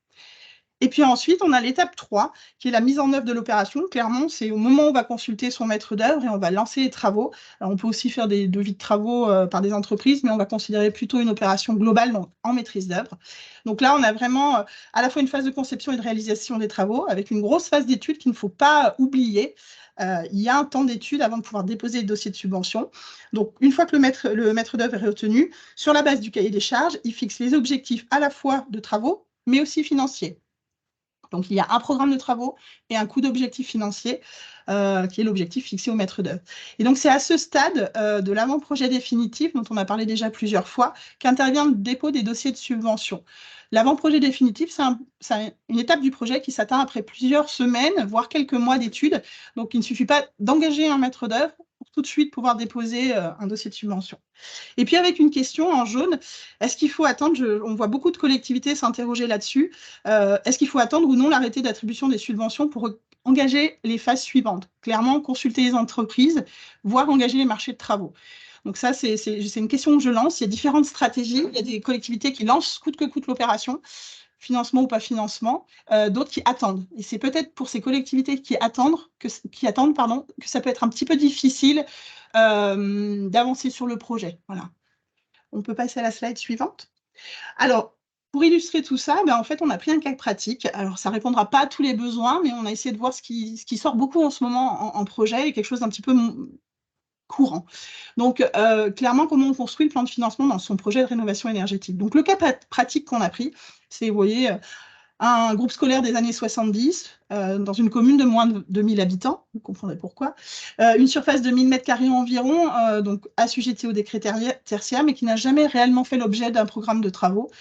Et puis ensuite, on a l'étape 3, qui est la mise en œuvre de l'opération. Clairement, c'est au moment où on va consulter son maître d'œuvre et on va lancer les travaux. Alors, on peut aussi faire des devis de travaux par des entreprises, mais on va considérer plutôt une opération globale, donc en maîtrise d'œuvre. Donc là, on a vraiment à la fois une phase de conception et de réalisation des travaux, avec une grosse phase d'étude qu'il ne faut pas oublier. Il y a un temps d'étude avant de pouvoir déposer le dossier de subvention. Donc, une fois que le maître d'œuvre est retenu, sur la base du cahier des charges, il fixe les objectifs à la fois de travaux, mais aussi financiers. Donc, il y a un programme de travaux et un coût d'objectif financier qui est l'objectif fixé au maître d'œuvre. Et donc, c'est à ce stade de l'avant-projet définitif, dont on a parlé déjà plusieurs fois, qu'intervient le dépôt des dossiers de subvention. L'avant-projet définitif, c'est une étape du projet qui s'atteint après plusieurs semaines, voire quelques mois d'études. Donc, il ne suffit pas d'engager un maître d'œuvre pour tout de suite pouvoir déposer un dossier de subvention. Et puis avec une question en jaune, est-ce qu'il faut attendre, on voit beaucoup de collectivités s'interroger là-dessus, est-ce qu'il faut attendre ou non l'arrêté d'attribution des subventions pour engager les phases suivantes? Clairement, consulter les entreprises, voire engager les marchés de travaux. Donc ça, c'est une question que je lance. Il y a différentes stratégies. Il y a des collectivités qui lancent coûte que coûte l'opération, financement ou pas financement, d'autres qui attendent. Et c'est peut-être pour ces collectivités qui attendent, que ça peut être un petit peu difficile d'avancer sur le projet. Voilà. On peut passer à la slide suivante. Alors, pour illustrer tout ça, en fait, on a pris un cas pratique. Alors, ça ne répondra pas à tous les besoins, mais on a essayé de voir ce qui sort beaucoup en ce moment en projet et quelque chose d'un petit peu courant. Donc, clairement, comment on construit le plan de financement dans son projet de rénovation énergétique. Donc, le cas pratique qu'on a pris, c'est, vous voyez, un groupe scolaire des années 70, dans une commune de moins de 2000 habitants, vous comprendrez pourquoi, une surface de 1000 m² environ, donc assujettie au décret tertiaire, mais qui n'a jamais réellement fait l'objet d'un programme de travaux,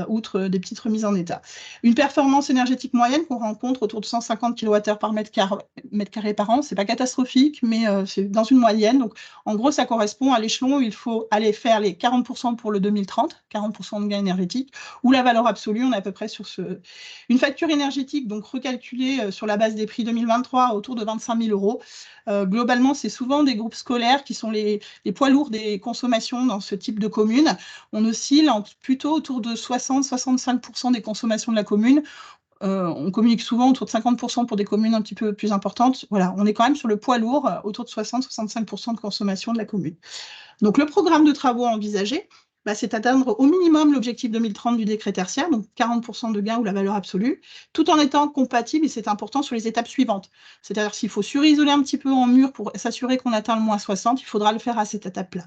outre des petites remises en état. Une performance énergétique moyenne qu'on rencontre autour de 150 kWh par mètre carré par an, c'est pas catastrophique, mais c'est dans une moyenne. Donc, en gros, ça correspond à l'échelon où il faut aller faire les 40% pour le 2030, 40% de gain énergétique, ou la valeur absolue, on est à peu près sur une facture énergétique, donc recalculée sur la base des prix 2023 autour de 25 000 euros. Globalement, c'est souvent des groupes scolaires qui sont les poids lourds des consommations dans ce type de commune. On oscille plutôt autour de 60-65% des consommations de la commune. On communique souvent autour de 50% pour des communes un petit peu plus importantes. Voilà, on est quand même sur le poids lourd, autour de 60-65% de consommation de la commune. Donc, le programme de travaux envisagé, c'est d'atteindre au minimum l'objectif 2030 du décret tertiaire, donc 40% de gain ou la valeur absolue, tout en étant compatible, et c'est important, sur les étapes suivantes. C'est-à-dire s'il faut surisoler un petit peu en mur pour s'assurer qu'on atteint le moins 60, il faudra le faire à cette étape-là.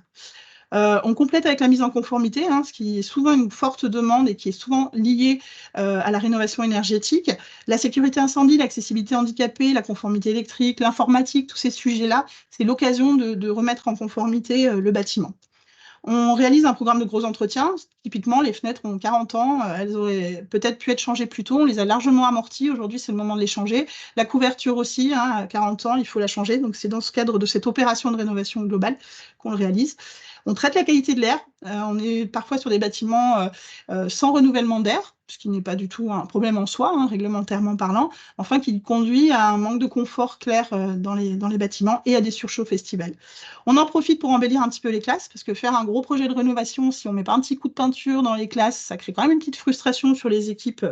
On complète avec la mise en conformité, ce qui est souvent une forte demande et qui est souvent lié à la rénovation énergétique. La sécurité incendie, l'accessibilité handicapée, la conformité électrique, l'informatique, tous ces sujets-là, c'est l'occasion de remettre en conformité le bâtiment. On réalise un programme de gros entretiens. Typiquement, les fenêtres ont 40 ans, elles auraient peut-être pu être changées plus tôt. On les a largement amorties. Aujourd'hui, c'est le moment de les changer. La couverture aussi, à 40 ans, il faut la changer. Donc, c'est dans ce cadre de cette opération de rénovation globale qu'on le réalise. On traite la qualité de l'air. On est parfois sur des bâtiments sans renouvellement d'air, ce qui n'est pas du tout un problème en soi, réglementairement parlant, enfin qui conduit à un manque de confort clair dans les bâtiments et à des surchauffes estivales. On en profite pour embellir un petit peu les classes, parce que faire un gros projet de rénovation, si on ne met pas un petit coup de peinture dans les classes, ça crée quand même une petite frustration sur les équipes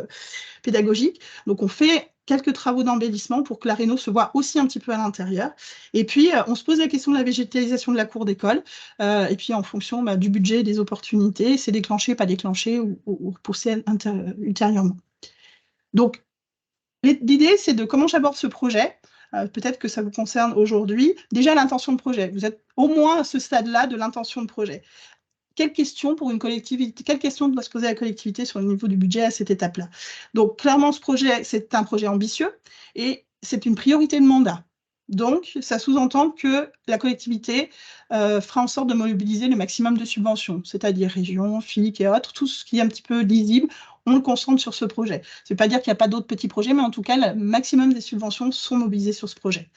pédagogiques. Donc, on fait quelques travaux d'embellissement pour que la réno se voit aussi un petit peu à l'intérieur. Et puis, on se pose la question de la végétalisation de la cour d'école. Et puis, en fonction du budget et des opportunités, c'est déclenché, pas déclenché ou repoussé ultérieurement. Donc, l'idée, c'est de comment j'aborde ce projet. Peut-être que ça vous concerne aujourd'hui. Déjà, l'intention de projet. Vous êtes au moins à ce stade-là de l'intention de projet. Quelles questions pour une collectivité, quelles questions doit se poser la collectivité sur le niveau du budget à cette étape-là? Donc, clairement, ce projet, c'est un projet ambitieux et c'est une priorité de mandat. Donc, ça sous-entend que la collectivité fera en sorte de mobiliser le maximum de subventions, c'est-à-dire régions, FIC et autres, tout ce qui est un petit peu lisible, on le concentre sur ce projet. Ça ne veut pas dire qu'il n'y a pas d'autres petits projets, mais en tout cas, le maximum des subventions sont mobilisées sur ce projet.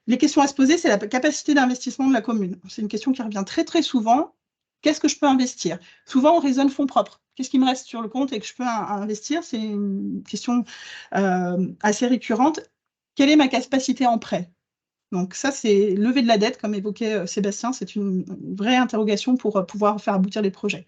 Les questions à se poser, c'est la capacité d'investissement de la commune. C'est une question qui revient très, très souvent. Qu'est-ce que je peux investir? Souvent, on raisonne fonds propres. Qu'est-ce qui me reste sur le compte et que je peux investir? C'est une question assez récurrente. Quelle est ma capacité en prêt? Donc ça, c'est lever de la dette, comme évoquait Sébastien. C'est une vraie interrogation pour pouvoir faire aboutir les projets.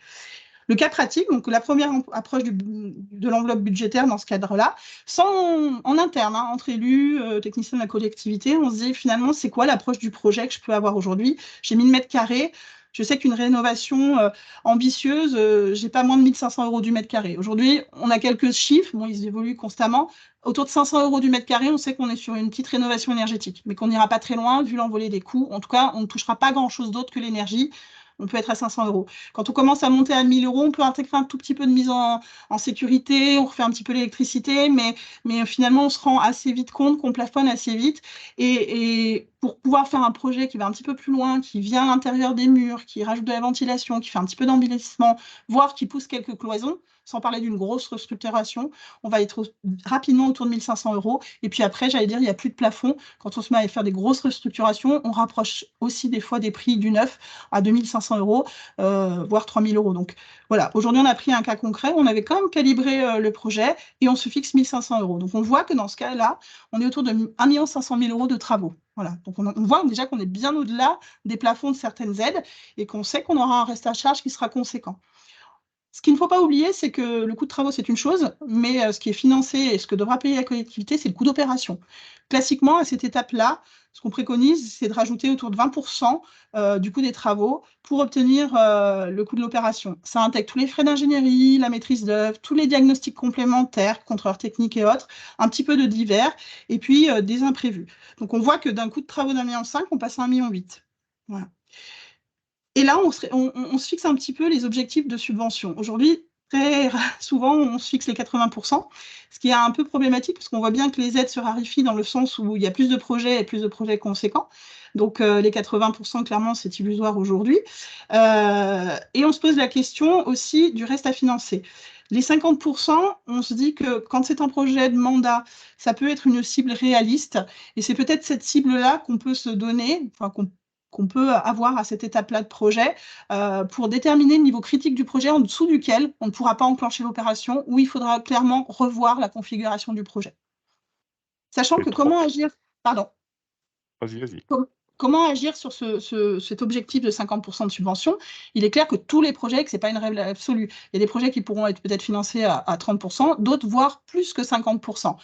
Le cas pratique, donc la première approche de l'enveloppe budgétaire dans ce cadre-là, en interne, hein, entre élus, techniciens de la collectivité, on se dit finalement c'est quoi l'approche du projet que je peux avoir aujourd'hui? J'ai 1000 mètres carrés, je sais qu'une rénovation ambitieuse, j'ai pas moins de 1500 € du mètre carré. Aujourd'hui, on a quelques chiffres, bon, ils évoluent constamment. Autour de 500 € du mètre carré, on sait qu'on est sur une petite rénovation énergétique, mais qu'on n'ira pas très loin vu l'envolée des coûts. En tout cas, on ne touchera pas grand-chose d'autre que l'énergie. On peut être à 500 €. Quand on commence à monter à 1000 €, on peut intégrer un tout petit peu de mise en sécurité, on refait un petit peu l'électricité, mais finalement, on se rend assez vite compte qu'on plafonne assez vite. Et pour pouvoir faire un projet qui va un petit peu plus loin, qui vient à l'intérieur des murs, qui rajoute de la ventilation, qui fait un petit peu d'embellissement, voire qui pousse quelques cloisons, sans parler d'une grosse restructuration, on va être rapidement autour de 1500 €. Et puis après, j'allais dire, il n'y a plus de plafond. Quand on se met à faire des grosses restructurations, on rapproche aussi des fois des prix du neuf à 2500 €, voire 3000 €. Donc voilà, aujourd'hui, on a pris un cas concret. On avait quand même calibré le projet et on se fixe 1500 €. Donc on voit que dans ce cas-là, on est autour de 1 500 000 € de travaux. Voilà. Donc on voit déjà qu'on est bien au-delà des plafonds de certaines aides et qu'on sait qu'on aura un reste à charge qui sera conséquent. Ce qu'il ne faut pas oublier, c'est que le coût de travaux, c'est une chose, mais ce qui est financé et ce que devra payer la collectivité, c'est le coût d'opération. Classiquement, à cette étape-là, ce qu'on préconise, c'est de rajouter autour de 20% du coût des travaux pour obtenir le coût de l'opération. Ça intègre tous les frais d'ingénierie, la maîtrise d'œuvre, tous les diagnostics complémentaires, contrôleurs techniques et autres, un petit peu de divers, et puis des imprévus. Donc on voit que d'un coût de travaux d'1,5 million, on passe à 1,8 million. Voilà. Et là, on se fixe un petit peu les objectifs de subvention. Aujourd'hui, très souvent, on se fixe les 80%, ce qui est un peu problématique parce qu'on voit bien que les aides se raréfient dans le sens où il y a plus de projets et plus de projets conséquents. Donc, les 80%, clairement, c'est illusoire aujourd'hui. Et on se pose la question aussi du reste à financer. Les 50%, on se dit que quand c'est un projet de mandat, ça peut être une cible réaliste. Et c'est peut-être cette cible-là qu'on peut se donner, enfin, qu'on peut avoir à cette étape-là de projet pour déterminer le niveau critique du projet en dessous duquel on ne pourra pas enclencher l'opération, où il faudra clairement revoir la configuration du projet. Sachant que comment agir, pardon. Vas-y. Comment agir sur cet objectif de 50% de subvention? Il est clair que tous les projets, que ce n'est pas une règle absolue, il y a des projets qui pourront être peut-être financés à 30%, d'autres voire plus que 50%.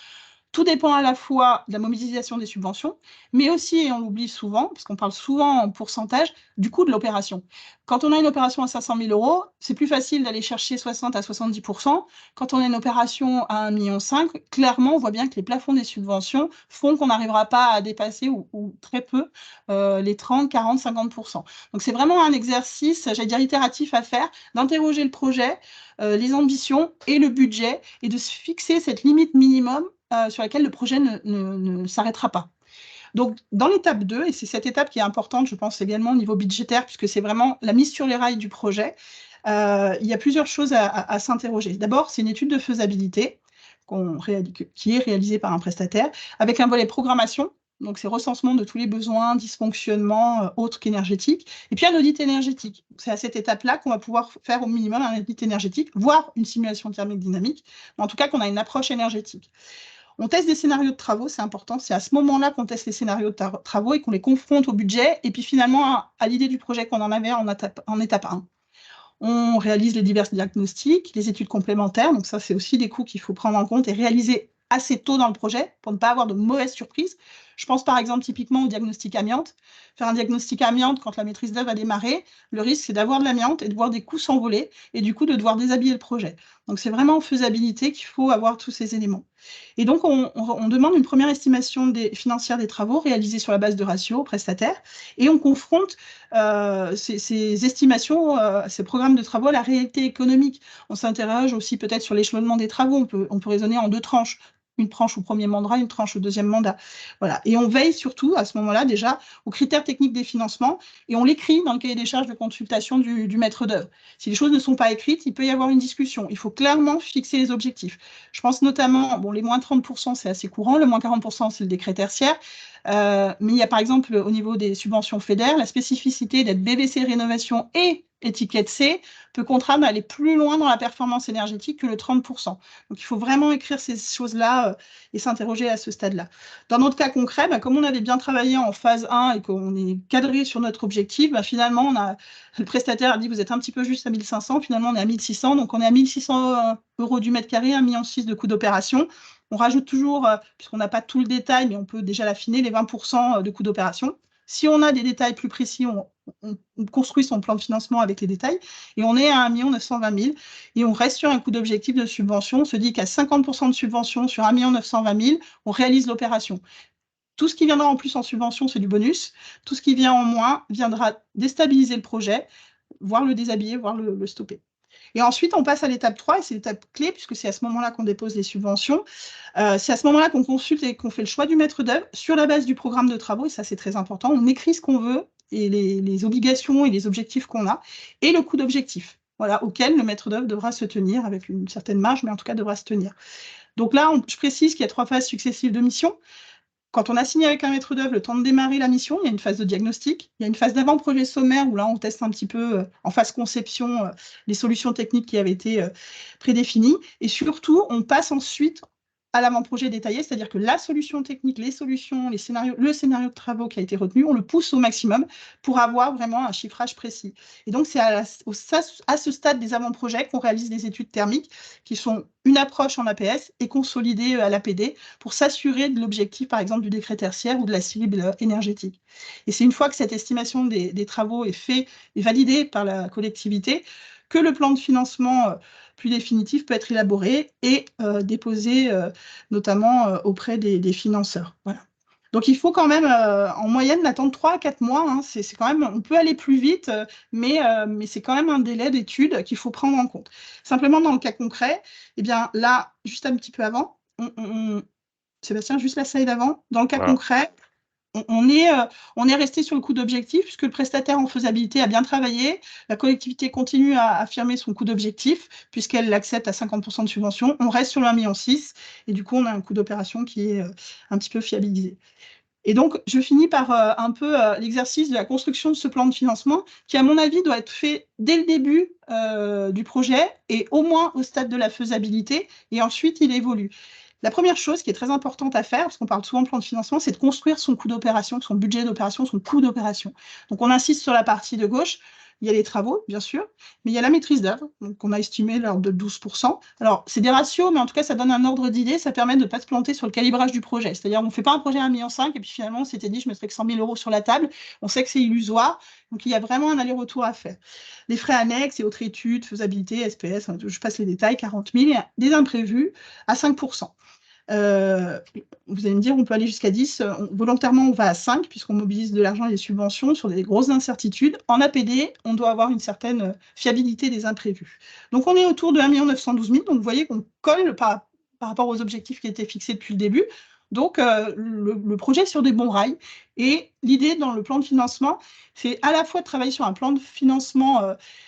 Tout dépend à la fois de la mobilisation des subventions, mais aussi, et on l'oublie souvent, parce qu'on parle souvent en pourcentage, du coût de l'opération. Quand on a une opération à 500 000 €, c'est plus facile d'aller chercher 60 à 70%. Quand on a une opération à 1,5 million, clairement, on voit bien que les plafonds des subventions font qu'on n'arrivera pas à dépasser, ou très peu, les 30, 40, 50%. Donc c'est vraiment un exercice, j'allais dire itératif à faire, d'interroger le projet, les ambitions et le budget, et de se fixer cette limite minimum sur laquelle le projet ne s'arrêtera pas. Donc, dans l'étape 2, et c'est cette étape qui est importante, je pense également au niveau budgétaire, puisque c'est vraiment la mise sur les rails du projet, il y a plusieurs choses à s'interroger. D'abord, c'est une étude de faisabilité qui est réalisée par un prestataire, avec un volet programmation. Donc, c'est recensement de tous les besoins, dysfonctionnements autres qu'énergétiques. Et puis, un audit énergétique. C'est à cette étape-là qu'on va pouvoir faire au minimum un audit énergétique, voire une simulation thermique dynamique, mais en tout cas qu'on a une approche énergétique. On teste des scénarios de travaux, c'est important. C'est à ce moment-là qu'on teste les scénarios de travaux et qu'on les confronte au budget et puis finalement à l'idée du projet qu'on en avait en étape 1. On réalise les divers diagnostics, les études complémentaires. Donc ça, c'est aussi des coûts qu'il faut prendre en compte et réaliser assez tôt dans le projet pour ne pas avoir de mauvaises surprises. Je pense par exemple typiquement au diagnostic amiante. Faire un diagnostic amiante quand la maîtrise d'œuvre a démarré, le risque c'est d'avoir de l'amiante et de voir des coûts s'envoler et du coup de devoir déshabiller le projet. Donc c'est vraiment en faisabilité qu'il faut avoir tous ces éléments. Et donc on demande une première estimation financière des travaux réalisée sur la base de ratios prestataires et on confronte ces estimations, ces programmes de travaux à la réalité économique. On s'interroge aussi peut-être sur l'échelonnement des travaux, on peut raisonner en 2 tranches. Une tranche au premier mandat, une tranche au deuxième mandat. Voilà. Et on veille surtout, à ce moment-là, déjà, aux critères techniques des financements et on l'écrit dans le cahier des charges de consultation du maître d'œuvre. Si les choses ne sont pas écrites, il peut y avoir une discussion. Il faut clairement fixer les objectifs. Je pense notamment, bon, les moins 30%, c'est assez courant, le moins 40%, c'est le décret tertiaire. Mais il y a par exemple, au niveau des subventions FEDER, la spécificité d'être BBC Rénovation et étiquette C, peut contraindre à aller plus loin dans la performance énergétique que le 30%. Donc, il faut vraiment écrire ces choses-là et s'interroger à ce stade-là. Dans notre cas concret, comme on avait bien travaillé en phase 1 et qu'on est cadré sur notre objectif, finalement, le prestataire a dit « vous êtes un petit peu juste à 1500 », finalement, on est à 1600, donc on est à 1600 € du mètre carré, 1,6 million de coût d'opération. On rajoute toujours, puisqu'on n'a pas tout le détail, mais on peut déjà l'affiner, les 20% de coût d'opération. Si on a des détails plus précis, on construit son plan de financement avec les détails et on est à 1 920 000 et on reste sur un coût d'objectif de subvention. On se dit qu'à 50% de subvention sur 1 920 000, on réalise l'opération. Tout ce qui viendra en plus en subvention, c'est du bonus. Tout ce qui vient en moins viendra déstabiliser le projet, voire le déshabiller, voire le stopper. Et ensuite, on passe à l'étape 3, et c'est l'étape clé, puisque c'est à ce moment-là qu'on dépose les subventions. C'est à ce moment-là qu'on consulte et qu'on fait le choix du maître d'œuvre sur la base du programme de travaux, et ça, c'est très important. On écrit ce qu'on veut, et les obligations et les objectifs qu'on a, et le coût d'objectif, voilà, auquel le maître d'œuvre devra se tenir, avec une certaine marge, mais en tout cas devra se tenir. Donc là, je précise qu'il y a 3 phases successives de mission. Quand on a signé avec un maître d'œuvre, le temps de démarrer la mission, il y a une phase de diagnostic, il y a une phase d'avant-projet sommaire où là, on teste un petit peu en phase conception les solutions techniques qui avaient été prédéfinies. Et surtout, on passe ensuite à l'avant-projet détaillé, c'est-à-dire que la solution technique, les solutions, les scénarios, le scénario de travaux qui a été retenu, on le pousse au maximum pour avoir vraiment un chiffrage précis. Et donc, c'est à ce stade des avant-projets qu'on réalise des études thermiques qui sont une approche en APS et consolidée à l'APD pour s'assurer de l'objectif, par exemple, du décret tertiaire ou de la cible énergétique. Et c'est une fois que cette estimation des travaux est faite et validée par la collectivité que le plan de financement plus définitif peut être élaboré et déposé notamment auprès des financeurs. Voilà. Donc, il faut quand même, en moyenne, attendre 3 à 4 mois. Hein, c'est quand même, on peut aller plus vite, mais c'est quand même un délai d'étude qu'il faut prendre en compte. Simplement, dans le cas concret, eh bien, là, juste un petit peu avant, Sébastien, juste la slide avant, dans le cas concret, on est resté sur le coût d'objectif puisque le prestataire en faisabilité a bien travaillé. La collectivité continue à affirmer son coût d'objectif puisqu'elle l'accepte à 50% de subvention. On reste sur le 1,6 million et du coup, on a un coût d'opération qui est un petit peu fiabilisé. Et donc, je finis par un peu l'exercice de la construction de ce plan de financement qui, à mon avis, doit être fait dès le début du projet et au moins au stade de la faisabilité et ensuite, il évolue. La première chose qui est très importante à faire, parce qu'on parle souvent de plan de financement, c'est de construire son coût d'opération, son budget d'opération, son coût d'opération. Donc, on insiste sur la partie de gauche. Il y a les travaux, bien sûr, mais il y a la maîtrise d'œuvre, qu'on a estimé l'ordre de 12%. Alors, c'est des ratios, mais en tout cas, ça donne un ordre d'idée, ça permet de ne pas se planter sur le calibrage du projet. C'est-à-dire, on ne fait pas un projet à 1,5 million, et puis finalement, on s'était dit, je mettrais que 100 000 € sur la table. On sait que c'est illusoire, donc il y a vraiment un aller-retour à faire. Les frais annexes et autres études, faisabilité, SPS, je passe les détails, 40 000, des imprévus à 5%. Vous allez me dire, on peut aller jusqu'à 10. Volontairement, on va à 5, puisqu'on mobilise de l'argent et des subventions sur des grosses incertitudes. En APD, on doit avoir une certaine fiabilité des imprévus. Donc, on est autour de 1 912 000. Donc, vous voyez qu'on colle par rapport aux objectifs qui étaient fixés depuis le début. Donc, le projet est sur des bons rails. Et l'idée dans le plan de financement, c'est à la fois de travailler sur un plan de financement,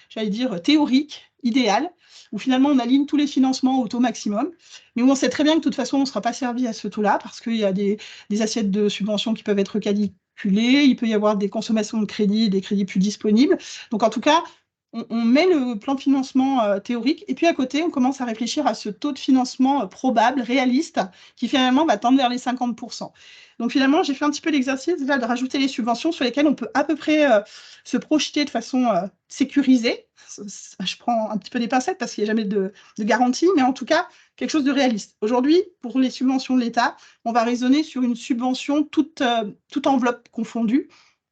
j'allais dire, théorique, idéal, où finalement on aligne tous les financements au taux maximum, mais où on sait très bien que de toute façon on ne sera pas servi à ce taux-là, parce qu'il y a des assiettes de subventions qui peuvent être calculées, il peut y avoir des consommations de crédits, des crédits plus disponibles. Donc en tout cas, on met le plan de financement théorique, et puis à côté, on commence à réfléchir à ce taux de financement probable, réaliste, qui finalement va tendre vers les 50%. Donc finalement, j'ai fait un petit peu l'exercice de rajouter les subventions sur lesquelles on peut à peu près se projeter de façon sécurisée. Je prends un petit peu des pincettes parce qu'il n'y a jamais de garantie, mais en tout cas, quelque chose de réaliste. Aujourd'hui, pour les subventions de l'État, on va raisonner sur une subvention toute enveloppe confondue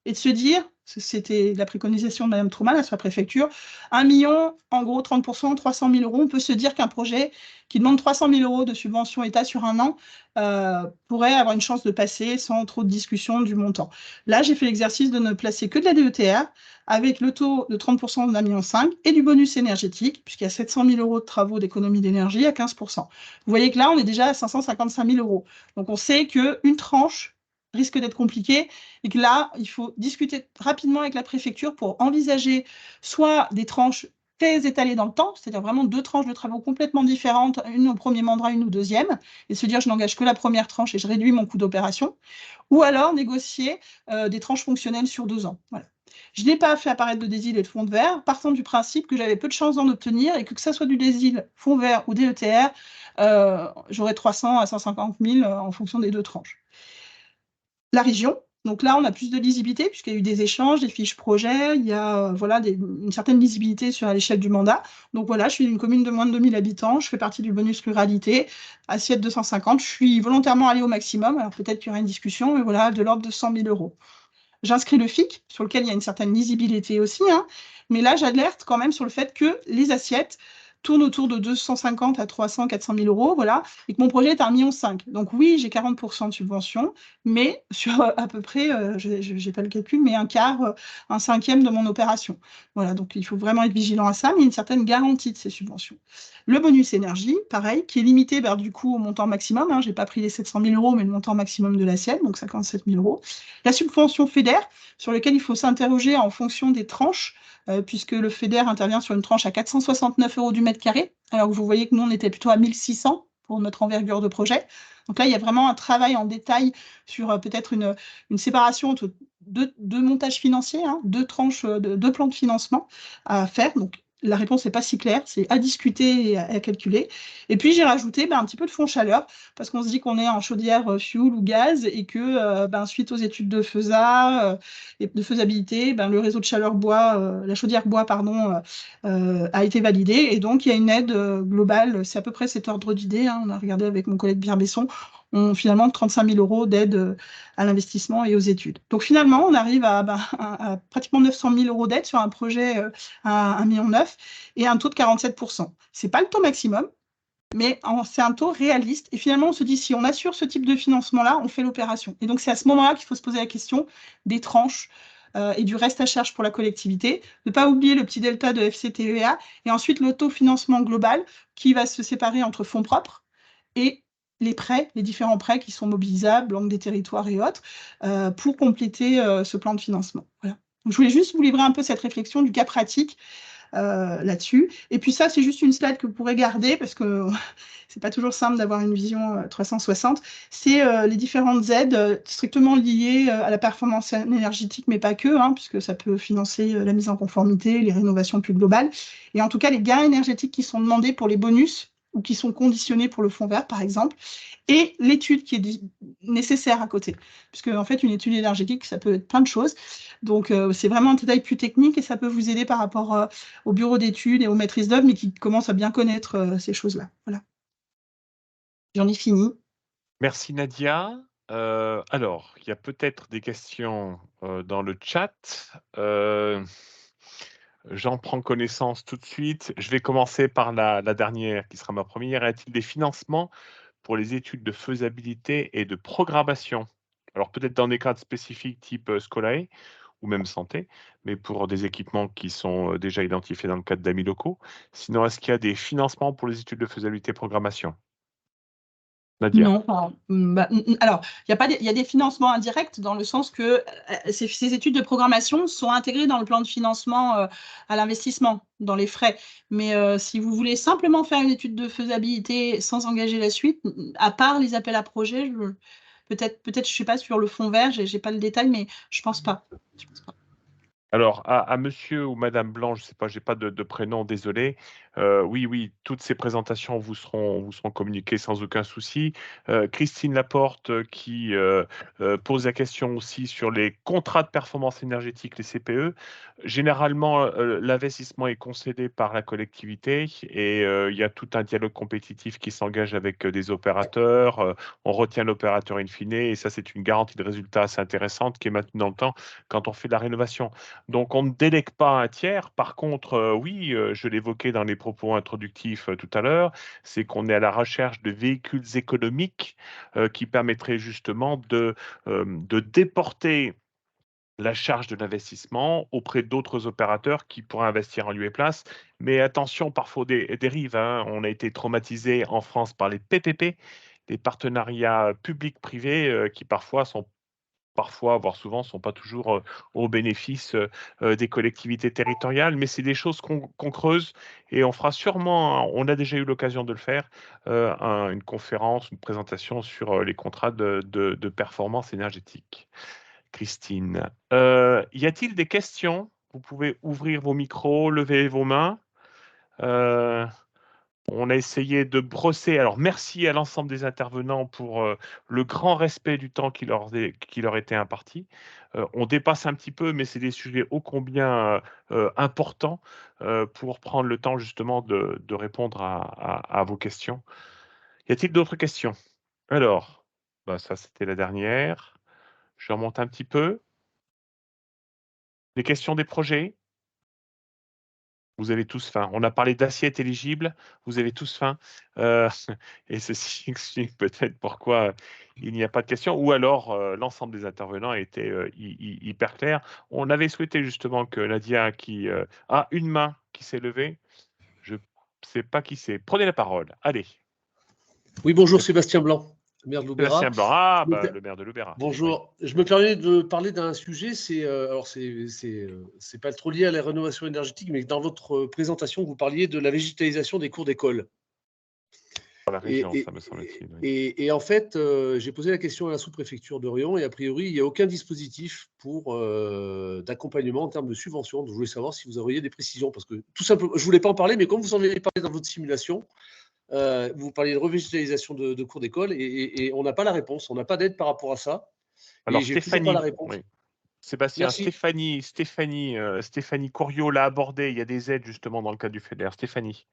et de se dire, c'était la préconisation de Mme Trouman à sa préfecture, 1 million, en gros 30%, 300 000 €. On peut se dire qu'un projet qui demande 300 000 € de subvention État sur un an pourrait avoir une chance de passer sans trop de discussion du montant. Là, j'ai fait l'exercice de ne placer que de la DETR avec le taux de 30% de 1,5 million et du bonus énergétique, puisqu'il y a 700 000 € de travaux d'économie d'énergie à 15%. Vous voyez que là, on est déjà à 555 000 €. Donc, on sait qu'une tranche risque d'être compliqué et que là, il faut discuter rapidement avec la préfecture pour envisager soit des tranches très étalées dans le temps, c'est-à-dire vraiment 2 tranches de travaux complètement différentes, une au premier mandat, une au deuxième, et se dire je n'engage que la première tranche et je réduis mon coût d'opération, ou alors négocier des tranches fonctionnelles sur 2 ans. Voilà. Je n'ai pas fait apparaître de DESIL et de fonds verts, partant du principe que j'avais peu de chances d'en obtenir et que ça soit du DESIL, fonds verts ou DETR, j'aurais 300 à 150 000 en fonction des 2 tranches. La région, donc là, on a plus de lisibilité puisqu'il y a eu des échanges, des fiches projets, il y a voilà, une certaine lisibilité sur l'échelle du mandat. Donc voilà, je suis une commune de moins de 2000 habitants, je fais partie du bonus ruralité, assiette 250, je suis volontairement allée au maximum, alors peut-être qu'il y aura une discussion, mais voilà, de l'ordre de 100 000 euros. J'inscris le FIC, sur lequel il y a une certaine lisibilité aussi, hein, mais là, j'alerte quand même sur le fait que les assiettes tournent autour de 250 à 300, 400 000 euros, voilà, et que mon projet est à 1,5 million. Donc oui, j'ai 40% de subvention, mais sur à peu près, je n'ai pas le calcul, mais un quart, un cinquième de mon opération. Voilà, donc il faut vraiment être vigilant à ça, mais il y a une certaine garantie de ces subventions. Le bonus énergie, pareil, qui est limité du coup au montant maximum, hein, je n'ai pas pris les 700 000 euros, mais le montant maximum de l'assiette, donc 57 000 euros. La subvention FEDER, sur laquelle il faut s'interroger en fonction des tranches, puisque le FEDER intervient sur une tranche à 469 euros du mètre carré, alors que vous voyez que nous, on était plutôt à 1600 pour notre envergure de projet. Donc là, il y a vraiment un travail en détail sur peut-être une séparation entre deux montages financiers, hein, 2 tranches, 2 plans de financement à faire. Donc la réponse n'est pas si claire, c'est à discuter et à calculer. Et puis j'ai rajouté un petit peu de fonds chaleur, parce qu'on se dit qu'on est en chaudière fuel ou gaz, et que suite aux études de et de faisabilité, le réseau de chaleur bois, la chaudière bois, pardon, a été validé. Et donc il y a une aide globale, c'est à peu près cet ordre d'idée, hein, on a regardé avec mon collègue Pierre Besson, finalement 35 000 euros d'aide à l'investissement et aux études. Donc finalement, on arrive à pratiquement 900 000 euros d'aide sur un projet à 1,9 million et un taux de 47%. Ce n'est pas le taux maximum, mais c'est un taux réaliste. Et finalement, on se dit, si on assure ce type de financement-là, on fait l'opération. Et donc, c'est à ce moment-là qu'il faut se poser la question des tranches et du reste à charge pour la collectivité. Ne pas oublier le petit delta de FCTVA et ensuite l'autofinancement global qui va se séparer entre fonds propres et les prêts, les différents prêts qui sont mobilisables, Banque des territoires et autres, pour compléter ce plan de financement. Voilà. Donc, je voulais juste vous livrer un peu cette réflexion du cas pratique là-dessus. Et puis ça, c'est juste une slide que vous pourrez garder parce que c'est pas toujours simple d'avoir une vision 360. C'est les différentes aides strictement liées à la performance énergétique, mais pas que, hein, puisque ça peut financer la mise en conformité, les rénovations plus globales. Et en tout cas, les gains énergétiques qui sont demandés pour les bonus ou qui sont conditionnés pour le fonds vert, par exemple, et l'étude qui est nécessaire à côté. Puisque, en fait, une étude énergétique, ça peut être plein de choses. Donc, c'est vraiment un détail plus technique et ça peut vous aider par rapport au bureau d'études et aux maîtrises d'œuvre, mais qui commencent à bien connaître ces choses-là. Voilà. J'en ai fini. Merci Nadia. Alors, il y a peut-être des questions dans le chat. J'en prends connaissance tout de suite. Je vais commencer par la dernière, qui sera ma première. Y a-t-il des financements pour les études de faisabilité et de programmation? Alors peut-être dans des cadres spécifiques type Scolae ou même santé, mais pour des équipements qui sont déjà identifiés dans le cadre d'amis locaux. Sinon, est-ce qu'il y a des financements pour les études de faisabilité et programmation? Nadia. Non, alors, il y a des financements indirects dans le sens que ces études de programmation sont intégrées dans le plan de financement à l'investissement, dans les frais. Mais si vous voulez simplement faire une étude de faisabilité sans engager la suite, à part les appels à projets, peut-être, je ne suis pas sur le fond vert, je n'ai pas le détail, mais je ne pense pas. Alors, à monsieur ou madame Blanc, je ne sais pas, j'ai pas de prénom, désolé. Oui, toutes ces présentations vous seront communiquées sans aucun souci. Christine Laporte qui pose la question aussi sur les contrats de performance énergétique, les CPE. Généralement, l'investissement est concédé par la collectivité et il y a tout un dialogue compétitif qui s'engage avec des opérateurs. On retient l'opérateur in fine et ça, c'est une garantie de résultat assez intéressante qui est maintenue dans le temps quand on fait de la rénovation. Donc, on ne délègue pas à un tiers. Par contre, oui, je l'évoquais dans les propos introductifs tout à l'heure, c'est qu'on est à la recherche de véhicules économiques qui permettraient justement de déporter la charge de l'investissement auprès d'autres opérateurs qui pourraient investir en lieu et place. Mais attention, parfois des dérives. Hein. On a été traumatisé en France par les PPP, les partenariats publics-privés qui parfois, voire souvent, ne sont pas toujours au bénéfice des collectivités territoriales, mais c'est des choses qu'on creuse et on fera sûrement, on a déjà eu l'occasion de le faire, une conférence, une présentation sur les contrats de performance énergétique. Christine. Y a-t-il des questions? Vous pouvez ouvrir vos micros, lever vos mains. On a essayé de brosser. Alors, merci à l'ensemble des intervenants pour le grand respect du temps qui leur était imparti. On dépasse un petit peu, mais c'est des sujets ô combien importants pour prendre le temps justement de répondre à vos questions. Y a-t-il d'autres questions? Alors, bah, ça c'était la dernière. Je remonte un petit peu. Les questions des projets? Vous avez tous faim. On a parlé d'assiettes éligibles, vous avez tous faim. Et ceci explique peut-être pourquoi il n'y a pas de questions, ou alors l'ensemble des intervenants étaient hyper clairs. On avait souhaité justement que Nadia, qui a une main qui s'est levée, je ne sais pas qui c'est. Prenez la parole, allez. Oui, bonjour, Sébastien Blanc, maire de Loubera. Sébastien Blanc, ah, bah, le maire de Loubera. Bonjour, oui. Je me permets de parler d'un sujet, c'est pas trop lié à la rénovation énergétique, mais dans votre présentation, vous parliez de la végétalisation des cours d'école. Dans la région, ça me semble-t-il. Oui. Et en fait, j'ai posé la question à la sous-préfecture d'Orion, et a priori, il n'y a aucun dispositif d'accompagnement en termes de subvention. Donc, je voulais savoir si vous auriez des précisions, parce que tout simplement, je ne voulais pas en parler, mais comme vous en avez parlé dans votre simulation, vous parliez de revégétalisation de cours d'école et on n'a pas la réponse, on n'a pas d'aide par rapport à ça. Alors, Stéphanie, pas la réponse. Oui. Sébastien, Stéphanie Couriot l'a abordé, il y a des aides justement dans le cadre du FEDER. Stéphanie.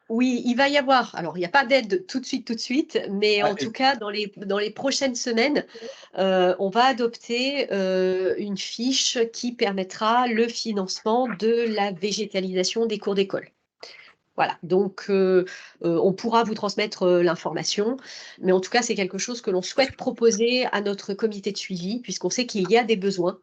Oui, il va y avoir. Alors, il n'y a pas d'aide tout de suite, mais en tout cas, dans les prochaines semaines, on va adopter une fiche qui permettra le financement de la végétalisation des cours d'école. Voilà, donc on pourra vous transmettre l'information, mais en tout cas, c'est quelque chose que l'on souhaite proposer à notre comité de suivi, puisqu'on sait qu'il y a des besoins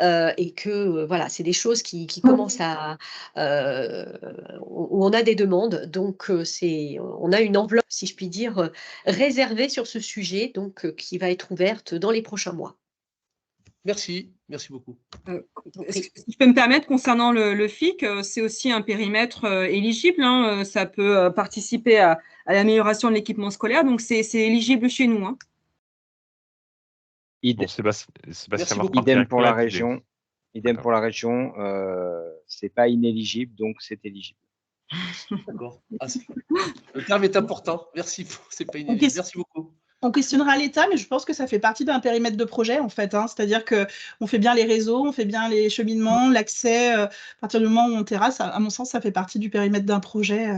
et que voilà, c'est des choses qui commencent à… où on a des demandes, donc on a une enveloppe, si je puis dire, réservée sur ce sujet, donc qui va être ouverte dans les prochains mois. Merci beaucoup. Si je peux me permettre, concernant le FIC, c'est aussi un périmètre éligible. Hein, ça peut participer à l'amélioration de l'équipement scolaire, donc c'est éligible chez nous. Hein. Bon, Sébastien Martin, idem pour la région. Idem pour la région. C'est pas inéligible, donc c'est éligible. D'accord. Le terme est important. Merci. C'est pas inéligible. Merci beaucoup. On questionnera l'État, mais je pense que ça fait partie d'un périmètre de projet, en fait. Hein. C'est-à-dire qu'on fait bien les réseaux, on fait bien les cheminements, l'accès. À partir du moment où on terrasse, à mon sens, ça fait partie du périmètre d'un projet.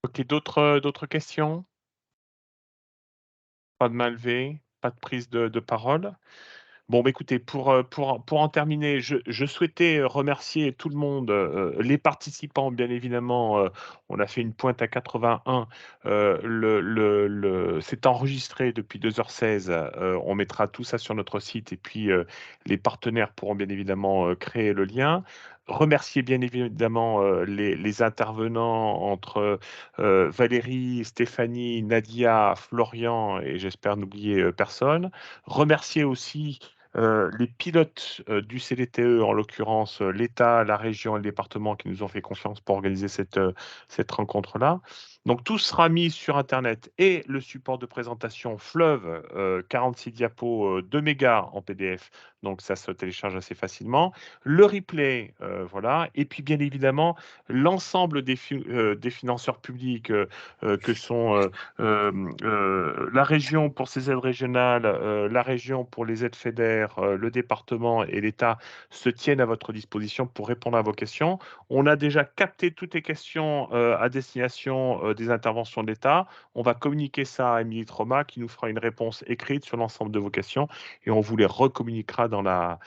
Ok, d'autres questions? Pas de main levée, pas de prise de parole. Bon, bah, écoutez, pour en terminer, je souhaitais remercier tout le monde, les participants, bien évidemment. On a fait une pointe à 81. C'est enregistré depuis 2h16. On mettra tout ça sur notre site et puis les partenaires pourront bien évidemment créer le lien. Remercier bien évidemment les intervenants entre Valérie, Stéphanie, Nadia, Florian et j'espère n'oublier personne. Remercier aussi les pilotes du CDTE, en l'occurrence l'État, la région et le département qui nous ont fait confiance pour organiser cette rencontre-là. Donc tout sera mis sur Internet et le support de présentation Fleuve, 46 diapos, 2 mégas en PDF, donc ça se télécharge assez facilement. Le replay, voilà. Et puis bien évidemment, l'ensemble des financeurs publics que sont la région pour ses aides régionales, la région pour les aides FEDER, le département et l'État se tiennent à votre disposition pour répondre à vos questions. On a déjà capté toutes les questions à destination des interventions de l'État. On va communiquer ça à Émilie Troma qui nous fera une réponse écrite sur l'ensemble de vos questions et on vous les recommuniquera dans la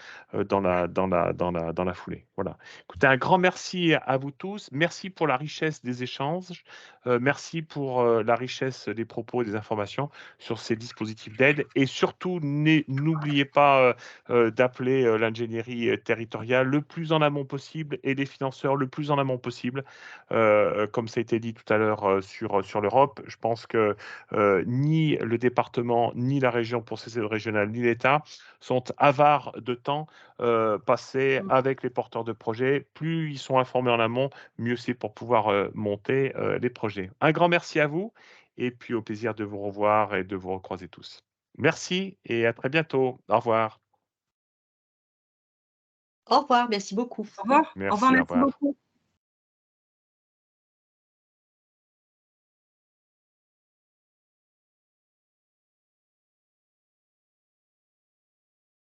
foulée. Voilà. Écoutez, un grand merci à vous tous. Merci pour la richesse des échanges. Merci pour la richesse des propos et des informations sur ces dispositifs d'aide. Et surtout, n'oubliez pas d'appeler l'ingénierie territoriale le plus en amont possible et les financeurs le plus en amont possible. Comme ça a été dit tout à l'heure sur l'Europe, je pense que ni le département, ni la région pour ces aides régionales, ni l'État sont avares de temps passé avec les porteurs de projets. Plus ils sont informés en amont, mieux c'est pour pouvoir monter les projets. Un grand merci à vous et puis au plaisir de vous revoir et de vous recroiser tous. Merci et à très bientôt. Au revoir. Au revoir, merci beaucoup. Au revoir. Au revoir, Merci, au merci revoir. beaucoup.